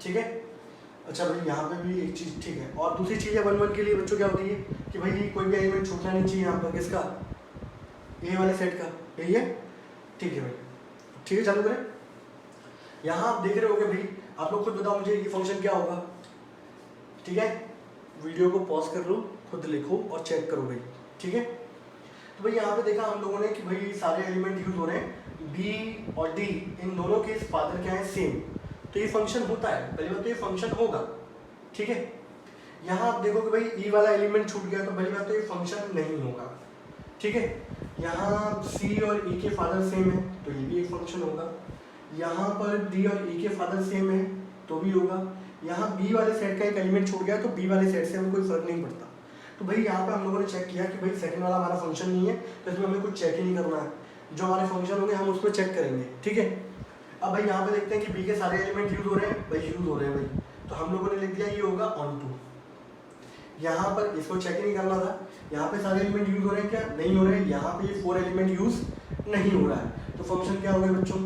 ठीक है। अच्छा भाई यहाँ पे भी एक चीज़, ठीक है। और दूसरी चीज़ है 1 1 के लिए बच्चों क्या होती है कि भाई कोई भी एलिमेंट छूटना नहीं चाहिए यहाँ पर, किसका, ए वाले सेट का, यही है, ठीक है भाई। ठीक है, चालू करें। यहाँ आप देख रहे होगे भाई, आप लोग खुद बताओ मुझे ये फंक्शन क्या होगा, ठीक है। वीडियो को पॉज कर लो, खुद लिखो और चेक करो भाई, ठीक है। तो भाई यहाँ पे देखा हम लोगों ने कि भाई सारे एलिमेंट यूज हो रहे हैं, बी और डी इन दोनों के फादर क्या है, सेम। तो ये फंक्शन होता है, पहली बात तो ये फंक्शन होगा, ठीक है। यहाँ आप देखो कि भाई ई वाला एलिमेंट छूट गया तो पहली बात तो ये फंक्शन नहीं होगा, ठीक है। यहाँ सी और ई के फादर सेम है तो ये भी एक फंक्शन होगा। यहाँ पर डी और ई के फादर सेम है तो भी होगा। यहाँ बी वाले सेट का एक एलिमेंट छूट गया तो बी वाले सेट से हमें कोई फर्क नहीं पड़ता। तो भाई यहाँ पे हम लोगों ने चेक किया कि भाई सेकंड वाला हमारा फंक्शन नहीं है तो इसमें हमें कुछ चेक ही नहीं करना है, जो हमारे फंक्शन होंगे हम उसमें चेक करेंगे, ठीक है। अब भाई यहाँ पे देखते हैं कि बी के सारे एलिमेंट यूज हो रहे हैं, भाई यूज हो रहे हैं भाई, तो हम लोगों ने लिख दिया ये होगा ऑन टू। यहाँ पर इसको चेक ही नहीं करना था, यहाँ पे सारे एलिमेंट यूज हो रहे हैं क्या, नहीं हो रहे हैं। यहाँ पे ये 4 एलिमेंट यूज नहीं हो रहा है तो फंक्शन क्या हो गया बच्चों,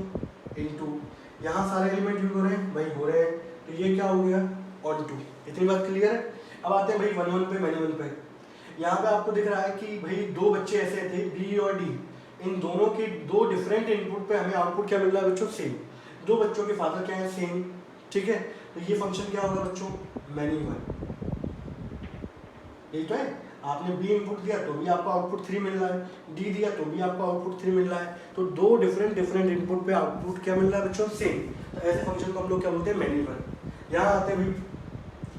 इनटू। यहाँ सारे एलिमेंट यूज हो रहे हैं, भाई हो रहे हैं, तो ये क्या हो गया, ऑन टू। इतनी बात क्लियर है। अब आते हैं भाई 1 1 पे, मैनी 1 पे। यहाँ पे आपको दिख रहा है कि भाई 2 बच्चे ऐसे थे, बी और डी, इन दोनों के 2 डिफरेंट इनपुट पे हमें आउटपुट क्या मिल रहा है बच्चों, सेम। 2 बच्चों के फादर क्या है, सेम, ठीक है। तो ये फंक्शन क्या होगा बच्चों, मैनी 1। यही तो है, आपने बी इनपुट दिया तो भी आपको आउटपुट 3 मिल रहा है, डी दिया तो भी आपको आउटपुट 3 मिल रहा है। तो 2 डिफरेंट इनपुट पे आउटपुट क्या मिल रहा है बच्चों, सेम। तो ऐसे फंक्शन को हम लोग क्या बोलते हैं, मैनी 1। यहाँ आते हैं भाई,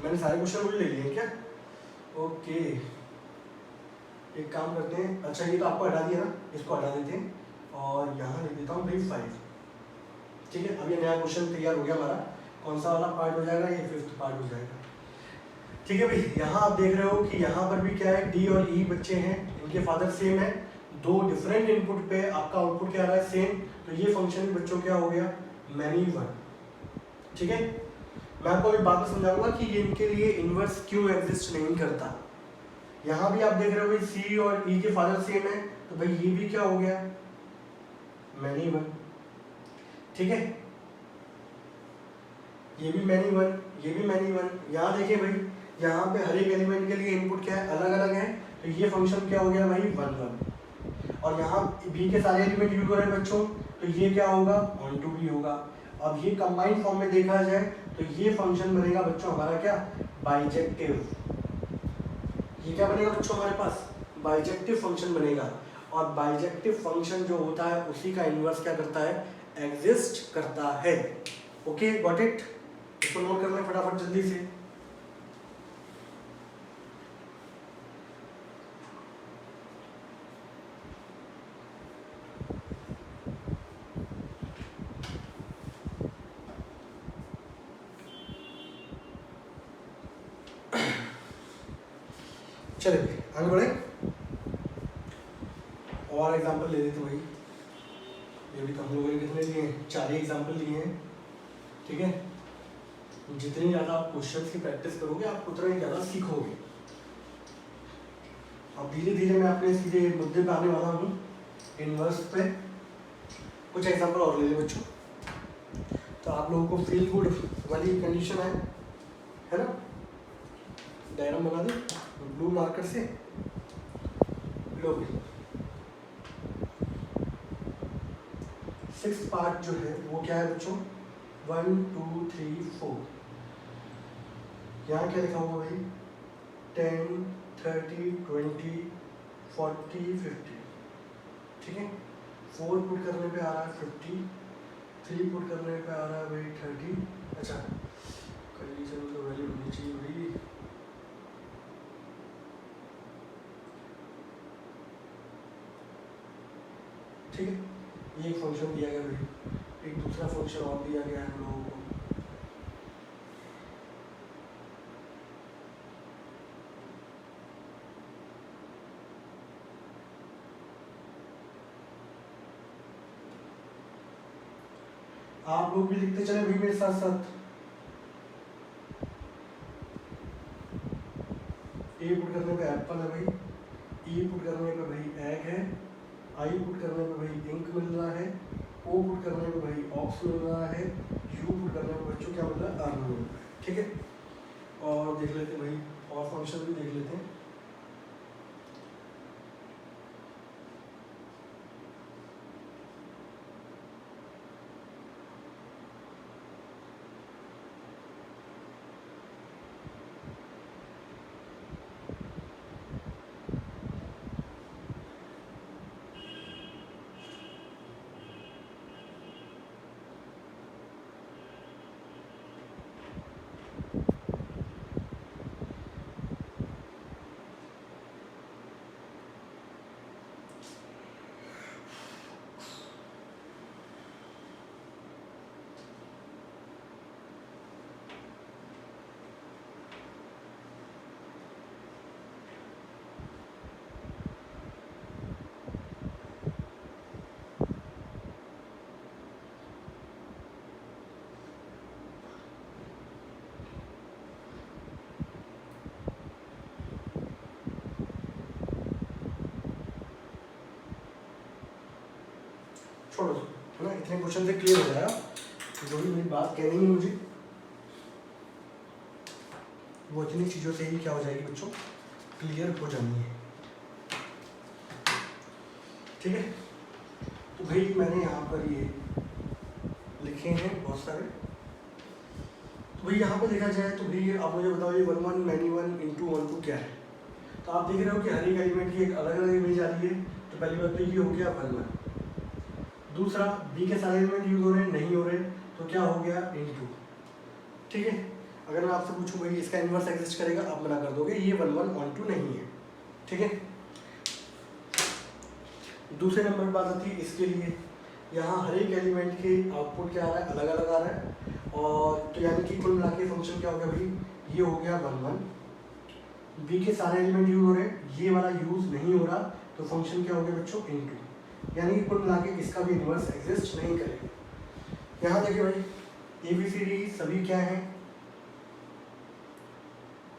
मैंने सारे क्वेश्चन मुझे ले लिए क्या, ओके। एक काम करते हैं, अच्छा ये तो आपको हटा दिया ना, इसको हटा देते हैं और यहाँ लिख देता हूँ भाई 5, ठीक है। अब ये नया क्वेश्चन तैयार हो गया हमारा। कौन सा वाला पार्ट हो जाएगा, ये 5th पार्ट हो जाएगा, ठीक है भाई। यहाँ आप देख रहे हो कि यहाँ पर भी क्या है, डी और ई बच्चे हैं, इनके फादर सेम है, 2 डिफरेंट इनपुट पे आपका आउटपुट क्या आ रहा है, सेम। तो ये फंक्शन बच्चों क्या हो गया, मैनी 1, ठीक है। मैं आपको एक बात समझाऊंगा कि ये इनके लिए इनवर्स क्यों एग्जिस्ट नहीं करता, यहाँ भी आप देख रहे हो भाई सी और ई के फादर सेम है, तो भाई ये भी क्या हो गया, मैनी वन। ठीक है, ये भी मैनी वन, ये भी मैनी वन। यहाँ देखिए भाई, यहाँ पे हर एक एलिमेंट के लिए इनपुट क्या है, अलग अलग है, तो ये फंक्शन क्या हो गया भाई, वन वन। और यहाँ बी के सारे एलिमेंट यूज हो रहे हैं बच्चों, तो ये क्या होगा, ऑन टू भी होगा। अब ये कंबाइंड फॉर्म में देखा जाए तो ये फंक्शन बनेगा बच्चों हमारा क्या, बाइजेक्टिव। ये क्या बनेगा बच्चों हमारे पास, बाइजेक्टिव फंक्शन बनेगा। और बाइजेक्टिव फंक्शन जो होता है उसी का इनवर्स क्या करता है, एग्जिस्ट करता है। Okay, got it. इसको नोट कर लें फटाफट जल्दी से। चले भाई आगे बढ़े, और एग्जांपल ले लेते भाई। ये भी तो हम लोगों ने कितने लिए हैं, 4 ही एग्जांपल लिए हैं। ठीक है, जितनी ज़्यादा आप क्वेश्चंस की प्रैक्टिस करोगे आप उतना ही ज़्यादा सीखोगे। अब धीरे धीरे मैं अपने सीधे मुद्दे पे आने वाला हूँ, इनवर्स पे। कुछ एग्जांपल और ले लें बच्चों, तो आप लोगों को फील गुड वाली कंडीशन है ना। डायग्राम बना दे ब्लू मार्कर से, लो भाई 6 पार्ट जो है वो क्या है बच्चों, 1 2 3 4। यहाँ क्या लिखा हुआ भाई, 10 30 20 40 50। ठीक है, 4 पुट करने पे आ रहा है 50, 3 पुट करने पे आ रहा है भाई 30। अच्छा, कंडीशन तो वैल्यू होनी चाहिए भाई। ठीक है, ये एक फंक्शन दिया गया भाई, एक दूसरा फंक्शन और दिया गया है हम लोगों को। आप लोग भी लिखते चले भाई मेरे साथ साथ। ए पुट करने पे एप्पल है भाई, ई पुट करने पे भाई एग है, आई पुट करने पे भाई इंक मिल रहा है, ओ पुट करने पे भाई ऑक्स मिल रहा है, यू पुट करने पे बच्चों क्या मिल रहा है, अर्न मिल रहा है। ठीक है, और देख लेते हैं भाई, और फंक्शन भी देख लेते हैं। छोड़ो है ना, इतने क्वेश्चन से क्लियर हो जाएगा। जो भी मेरी बात कहनी है मुझे, वो इतनी चीज़ों से ही क्या हो जाएगी बच्चों, क्लियर हो जानी है। ठीक है, तो भाई मैंने यहाँ पर ये लिखे हैं बहुत सारे। तो भाई यहाँ पे देखा जाए तो भाई आप मुझे बताओ, ये 1 1 मैनी 1 इंटू 1 2 क्या है। तो आप देख रहे हो कि हर एक एलिमेंट की एक अलग अलग इमेज आ रही है। तो पहली बात तो ये हो गया 1 1। दूसरा, बी के सारे एलिमेंट यूज हो रहे हैं, नहीं हो रहे, तो क्या हो गया, इनटू। ठीक है, अगर मैं आपसे पूछूं भाई इसका इन्वर्स एग्जिस्ट करेगा, आप मना कर दोगे, ये 1 1 1 2 नहीं है। ठीक है, दूसरे नंबर पर बात आती है इसके लिए, यहाँ हर एक एलिमेंट के आउटपुट क्या आ रहा है, अलग अलग आ रहा है। और तो यानी कि कुल मिला के फंक्शन क्या हो गया भाई, ये हो गया 1 1। बी के सारे एलिमेंट यूज हो रहे हैं, ये वाला यूज नहीं हो रहा, तो फंक्शन क्या हो गया बच्चों, इनटू। यानी कि कुल मिला के इसका भी इन्वर्स एग्जिस्ट नहीं करेगा। यहाँ देखिए भाई, ABCD सभी क्या है,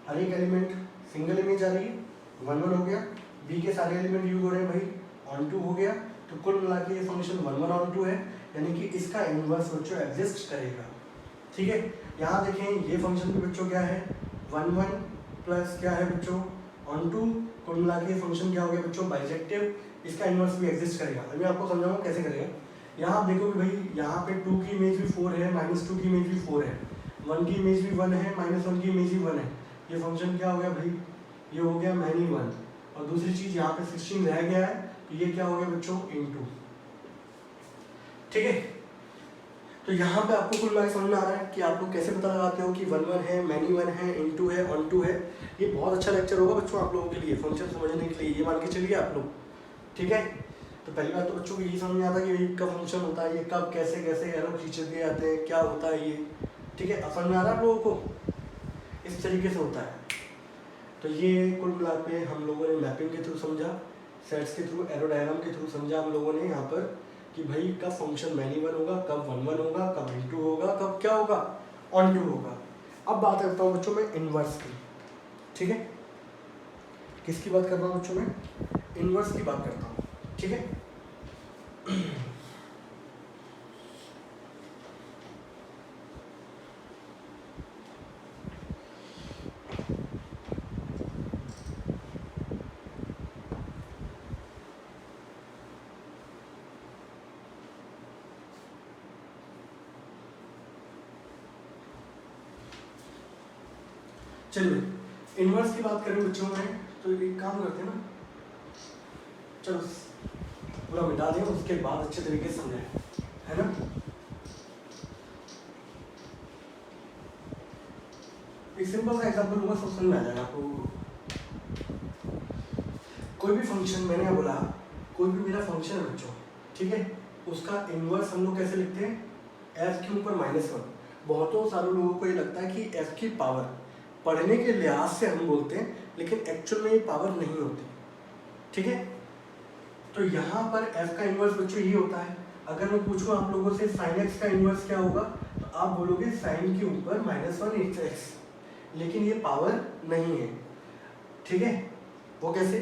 हर एक एलिमेंट सिंगल इमेज आ रही है, 1 1 हो गया, बी के सारे एलिमेंट यूज हो रहे हैं भाई, ऑन टू हो गया, तो कुल मिला के ये फंक्शन 1 1 ऑन टू है, यानी कि इसका इन्वर्स बच्चों एग्जिस्ट करेगा। ठीक है, यहाँ देखें ये फंक्शन भी बच्चों क्या है 1 1 प्लस क्या है बच्चों ऑन टू, कुल मिला के ये फंक्शन क्या हो गया बच्चों बाइजेक्टिव, इसका इन्वर्स भी एग्जिस्ट करेगा। अभी आपको समझाऊंगा कैसे करेगा। यहाँ आप देखोगे भाई यहाँ पे 2 की इमेज भी 4 है, -2 की इमेज भी 4 है, 1 की इमेज भी 1 है, -1 की इमेज भी 1 है, ये फंक्शन क्या हो गया भाई, ये हो गया मैनी 1। और दूसरी चीज यहाँ पे 16 रह गया है, तो ये क्या हो गया बच्चों इनटू। ठीक है, तो यहाँ पे आपको कुल मिला समझ में आ रहा है कि आप लोग कैसे पता लगाते हो कि 1 1 है, मैनी 1 है, इनटू है, ऑन टू है। ये बहुत अच्छा लेक्चर होगा बच्चों आप लोगों के लिए फंक्शन समझने के लिए, ये मान के चलिए आप लोग। ठीक है, तो पहली बात तो बच्चों को यही समझ में आता है कि कब फंक्शन होता है, ये कब कैसे कैसे एरो खींचे दिए जाते हैं, क्या होता है ये। ठीक है, अब समझ में आ रहा है आप लोगों को, इस तरीके से होता है। तो ये कुल मिला के हम लोगों ने मैपिंग के थ्रू समझा, सेट्स के थ्रू, एरो डायग्राम के थ्रू समझा हम लोगों ने यहाँ पर कि भाई कब फंक्शन मैनी 1 होगा, कब 1 1 होगा, कब इनटू होगा, कब क्या होगा ऑन टू होगा। अब बात करता हूँ बच्चों मैं इन्वर्स की। ठीक है, किसकी बात कर रहा हूँ बच्चों में, इन्वर्स की बात करता हूँ। ठीक है, चलिए इन्वर्स की बात करें बच्चों में, तो एक काम करते हैं ना, चलो पूरा मिटा दें उसके बाद अच्छे तरीके से समझें, है ना। एक सिंपल सा एग्जांपल लूंगा, सब समझ में आ जाएगा आपको। कोई भी फंक्शन, मैंने क्या बोला, कोई भी मेरा फंक्शन है बच्चों, ठीक है, उसका इन्वर्स हम लोग कैसे लिखते हैं, f के ऊपर -1। बहुतों सारे लोगों को ये लगता है कि f की पावर पढ़ने के लिहाज से हम बोलते हैं, लेकिन एक्चुअल में ये पावर नहीं होती। ठीक है, तो यहाँ पर f का इन्वर्स बच्चों ये होता है। अगर मैं पूछूं आप लोगों से sin x का इन्वर्स क्या होगा, तो आप बोलोगे sin के ऊपर -1 x, लेकिन ये पावर नहीं है। ठीक है, वो कैसे,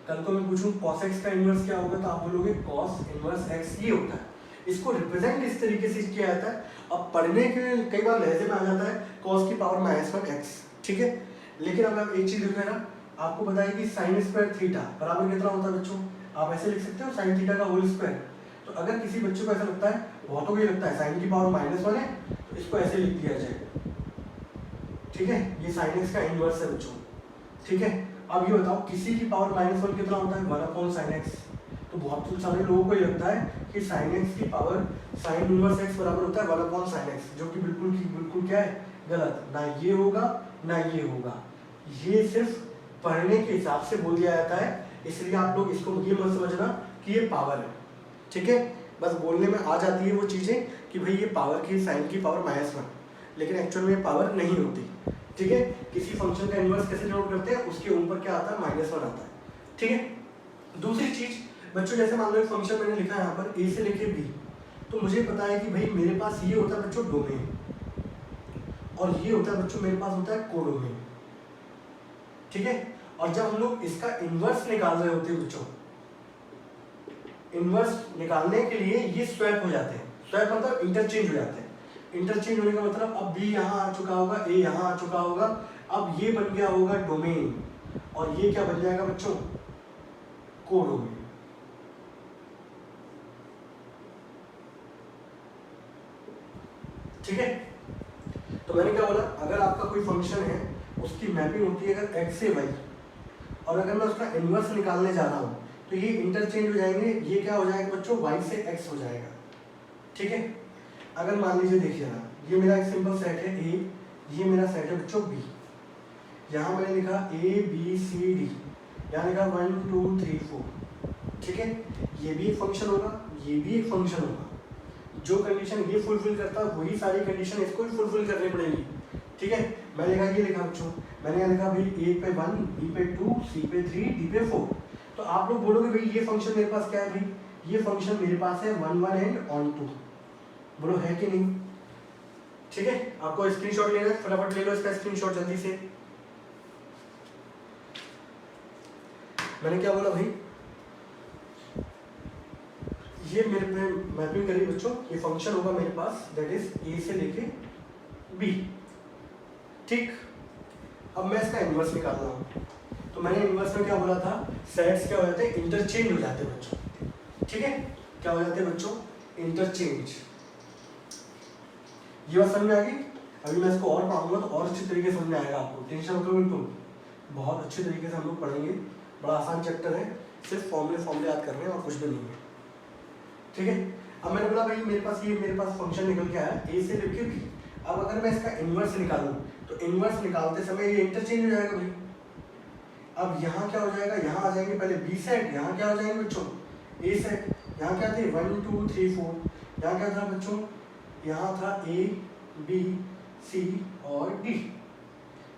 कल को मैं पूछूं cos x का इन्वर्स क्या होगा, तो आप बोलोगे cos इन्वर्स x ये होता है। इसको रिप्रेजेंट इस तरीके से किया जाता है। अब पढ़ने के कई बार लहजे में आ जाता है cos की पावर -1x। ठीक है, लेकिन अब एक चीज देखो ना, आपको पता है कि sin स्क्वायर थीटा बराबर कितना होता है बच्चों, आप ऐसे लिख सकते हो sin थीटा का होल स्क्वायर। तो अगर किसी बच्चे को ऐसा लगता है, बहुतों को ये लगता है sin की पावर -1 है, तो इसको ऐसे लिख दिया जाए। ठीक है, ये sin x का इन्वर्स है बच्चों। ठीक है, अब ये बताओ किसी की पावर -1 कितना होता है, 1/sin x। तो बहुत सारे लोगों को ये लगता है कि sin x की पावर sin इनवर्स x बराबर होता है 1/sin x, जो कि बिल्कुल क्या है, गलत। ना ये होगा ना ये होगा, ये सिर्फ पढ़ने के हिसाब से बोल दिया जाता है, इसलिए आप लोग इसको ये मत समझना कि ये पावर है। ठीक है, बस बोलने में आ जाती है वो चीज़ें कि भाई ये पावर की, साइन की पावर -1, लेकिन एक्चुअल में पावर नहीं होती। ठीक है, किसी फंक्शन का इन्वर्स कैसे डिनोट करते हैं, उसके ऊपर क्या आता है, -1 आता है। ठीक है, दूसरी चीज बच्चों, जैसे मान लो एक फंक्शन मैंने लिखा है यहाँ पर a से लेके b, तो मुझे पता है कि भाई मेरे पास ये होता है बच्चों डोमेन, और ये होता है बच्चों मेरे पास होता है कोडोमेन। ठीक है, और जब हम लोग इसका इन्वर्स निकाल रहे होते हैं बच्चों, इन्वर्स निकालने के लिए ये स्वैप हो जाते हैं। स्वैप मतलब इंटरचेंज हो जाते हैं। इंटरचेंज होने का मतलब अब b यहाँ आ चुका होगा, a यहाँ आ चुका होगा, अब ये बन गया होगा डोमेन, और ये क्या बन जाएगा बच्चों, कोडोमेन। ठीक है, तो मैंने क्या बोला, अगर आपका कोई फंक्शन है, उसकी मैपिंग होती है अगर x से y, और अगर मैं उसका इन्वर्स निकालने जा रहा हूँ, तो ये इंटरचेंज हो जाएंगे, ये क्या हो जाएगा बच्चों, y से x हो जाएगा। ठीक है, अगर मान लीजिए देखिए ना, ये मेरा एक सिंपल सेट है a, ये मेरा सेट है बच्चों b, यहाँ मैंने लिखा a b c d, यहाँ लिखा 1 2 3 4। ठीक है, ये भी एक फंक्शन होगा, ये भी एक फंक्शन होगा, जो कंडीशन ये फुलफिल करता है वही सारी कंडीशन इसको भी फुलफिल करनी पड़ेगी। ठीक है, मैंने लिखा ये लिखा बच्चों, मैंने यहाँ लिखा भाई a पे 1, b पे 2, c पे 3, d पे 4। तो आप लोग बोलोगे भाई ये फंक्शन मेरे पास क्या है, भाई ये फंक्शन मेरे पास है 1 1 एंड ऑन 2, बोलो है कि नहीं। ठीक है, आपको स्क्रीनशॉट लेना है, फटाफट ले लो इसका स्क्रीनशॉट जल्दी से। मैंने क्या बोला भाई, ये मेरे पे मैपिंग करिए बच्चों, ये फंक्शन होगा मेरे पास दैट इज ए से लेके बी, ठीक। अब मैं इसका इन्वर्स निकाल रहा हूँ, तो मैंने इन्वर्स में क्या बोला था, सेट्स क्या हो जाते हैं, इंटरचेंज हो जाते हैं बच्चों, ठीक है। क्या हो जाते हैं बच्चों, इंटरचेंज। ये बात समझ में आ गई। अभी मैं इसको और पढ़ाऊंगा तो और अच्छी तरीके से समझ में आएगा आपको, टेंशन मत लो बिल्कुल, बहुत अच्छे तरीके से हम लोग पढ़ेंगे। बड़ा आसान चैप्टर है, सिर्फ फॉर्मूले याद करने हैं और कुछ भी नहीं है, ठीक है। अब मैंने बोला भाई मेरे पास फंक्शन निकल के आया ए से लेके बी। अब अगर मैं इसका इन्वर्स निकालूं तो इन्वर्स निकालते समय ये इंटरचेंज हो जाएगा भाई। अब यहाँ क्या हो जाएगा, यहाँ आ जाएंगे पहले बी सेट, यहाँ क्या हो जाएंगे बच्चों, ए सेट। यहाँ क्या थे 1 2 3 4, यहाँ क्या था बच्चों, यहाँ था ए बी सी और डी।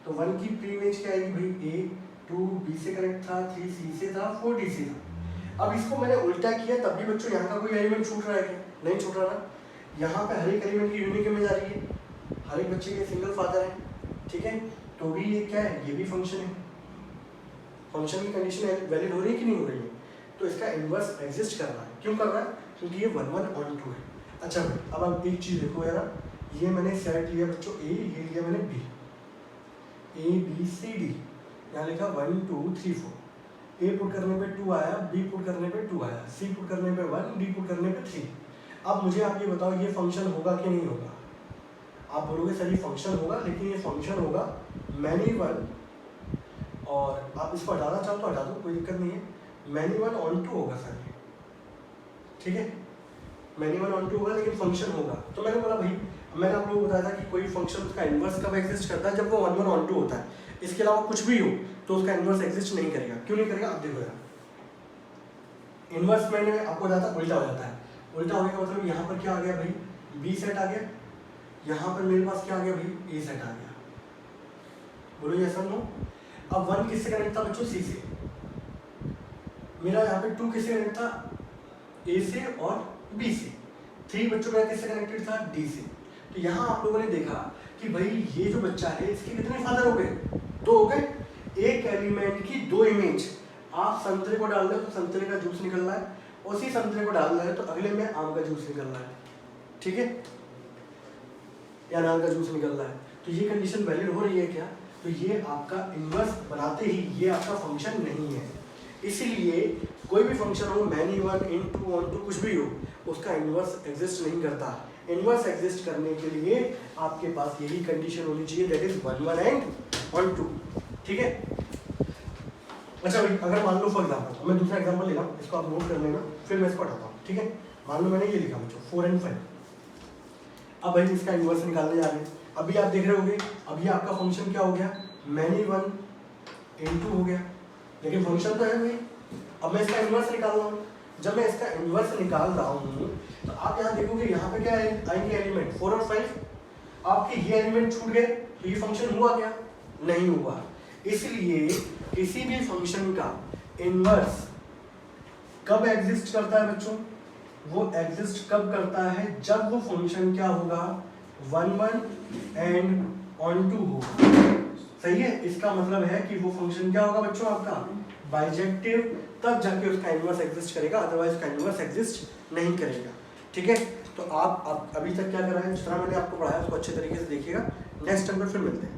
तो 1 की प्री इमेज क्या आएगी भाई, ए, 2 बी से कनेक्ट था, 3 सी से था, 4 डी से था। अब इसको मैंने उल्टा किया तब भी बच्चों यहाँ का कोई एलिमेंट छूट रहा है क्या, नहीं छूट रहा ना। यहाँ पे हर एक एलिमेंट की यूनिक इमेज आ रही है, हर एक बच्चे के सिंगल फादर है, ठीक है। तो भी ये क्या है, ये भी फंक्शन है, फंक्शन की कंडीशन वैलिड हो रही है कि नहीं हो रही है। तो इसका इन्वर्स एग्जिस्ट कर रहा है, क्यों कर रहा है, क्योंकि ये 1 1 और 2 है। अच्छा भाई अब आप एक चीज़ देखो यार, ये मैंने सेट लिया बच्चों ए, ये लिया मैंने B, A B C D, यहाँ लिखा 1 2 3 4। ए पुट करने पे 2 आया, बी पुट करने पे 2 आया, सी पुट करने पे 1, डी पुट करने पे 3। अब मुझे आप ये बताओ ये फंक्शन होगा कि नहीं होगा। आप बोलोगे सर ये फंक्शन होगा, लेकिन ये फंक्शन होगा मैनी वन, और आप इसको हटाना चाहो तो हटा दो, कोई दिक्कत नहीं है। मैनी वन ऑन टू होगा सर, ठीक है, मैनी वन ऑन टू होगा लेकिन फंक्शन होगा। तो मैंने बोला भाई, मैंने आप लोगों को बताया था कि कोई फंक्शन उसका इन्वर्स कब एग्जिस्ट करता है, जब वो 1 1 ऑन टू होता है। इसके अलावा कुछ भी हो तो उसका इन्वर्स एग्जिस्ट नहीं करेगा। क्यों नहीं करेगा, अब देखो यार, इन्वर्स मैंने आपको बताया था उल्टा हो जाता है। उल्टा होने का मतलब यहाँ पर क्या आ गया भाई, बी सेट आ गया, यहाँ पर मेरे पास क्या आ गया भाई, ए सेट आ गया। बोलो यस और नो। अब 1 किससे कनेक्ट था बच्चों, सी से। मेरा यहाँ पे 2 किससे कनेक्ट था, ए से और बी से। 3 बच्चों का किससे कनेक्टेड था, डी से। तो यहाँ आप लोगों ने देखा कि भाई ये जो बच्चा है इसके कितने फादर हो गए, 2 हो गए। एक एलिमेंट की 2 इमेज, आप संतरे को डाल रहे हो तो संतरे का जूस निकल रहा है, उसी संतरे को डाल रहे हो तो अगले में आम का जूस निकल रहा है, ठीक है, या अनार का जूस निकल रहा है। तो ये कंडीशन वैलिड हो रही है क्या, तो ये आपका इन्वर्स बनाते ही ये आपका फंक्शन नहीं है। इसीलिए कोई भी फंक्शन हो, many one, into, onto, कुछ भी हो, उसका इन्वर्स एग्जिस्ट नहीं करता। इन्वर्स एग्जिस्ट करने के लिए आपके पास यही कंडीशन होनी चाहिए, that is 1 1 and onto, ठीक है। अच्छा भाई अगर मान लो फॉर एग्जाम्पल, मैं दूसरा एग्जाम्पल ले रहा हूँ, इसको आप नोट कर लेना, फिर मैं इसको हटाता हूँ, ठीक है। मान लो मैंने ये लिखा बच्चों 4 एंड 5। अब भाई इसका इन्वर्स निकालने जा रहे हैं। अभी आप देख रहे होंगे, अभी आपका फंक्शन क्या हो गया, मैनी वन इन टू हो गया, लेकिन फंक्शन तो है भाई। अब मैं इसका इन्वर्स निकाल रहा हूँ। जब मैं इसका इन्वर्स निकाल रहा हूँ तो आप यहाँ देखोगे, यहाँ पे क्या आएंगे एलिमेंट 4 और 5। आपके ये एलिमेंट छूट गए तो ये फंक्शन हुआ क्या, नहीं हुआ। इसलिए किसी भी फंक्शन का इन्वर्स कब एग्जिस्ट करता है बच्चों, वो एग्जिस्ट कब करता है, जब वो फंक्शन क्या होगा, 1 1 एंड ऑन टू होगा, सही है। इसका मतलब है कि वो फंक्शन क्या होगा बच्चों आपका, बाइजेक्टिव, तब जाके उसका इन्वर्स एग्जिस्ट करेगा, अदरवाइज उसका इन्वर्स एग्जिस्ट नहीं करेगा, ठीक है। तो आप अभी तक क्या कर रहे हैं, जिस तरह मैंने आपको पढ़ाया उसको अच्छे तरीके से देखिएगा। नेक्स्ट टाइम पर फिर मिलते हैं।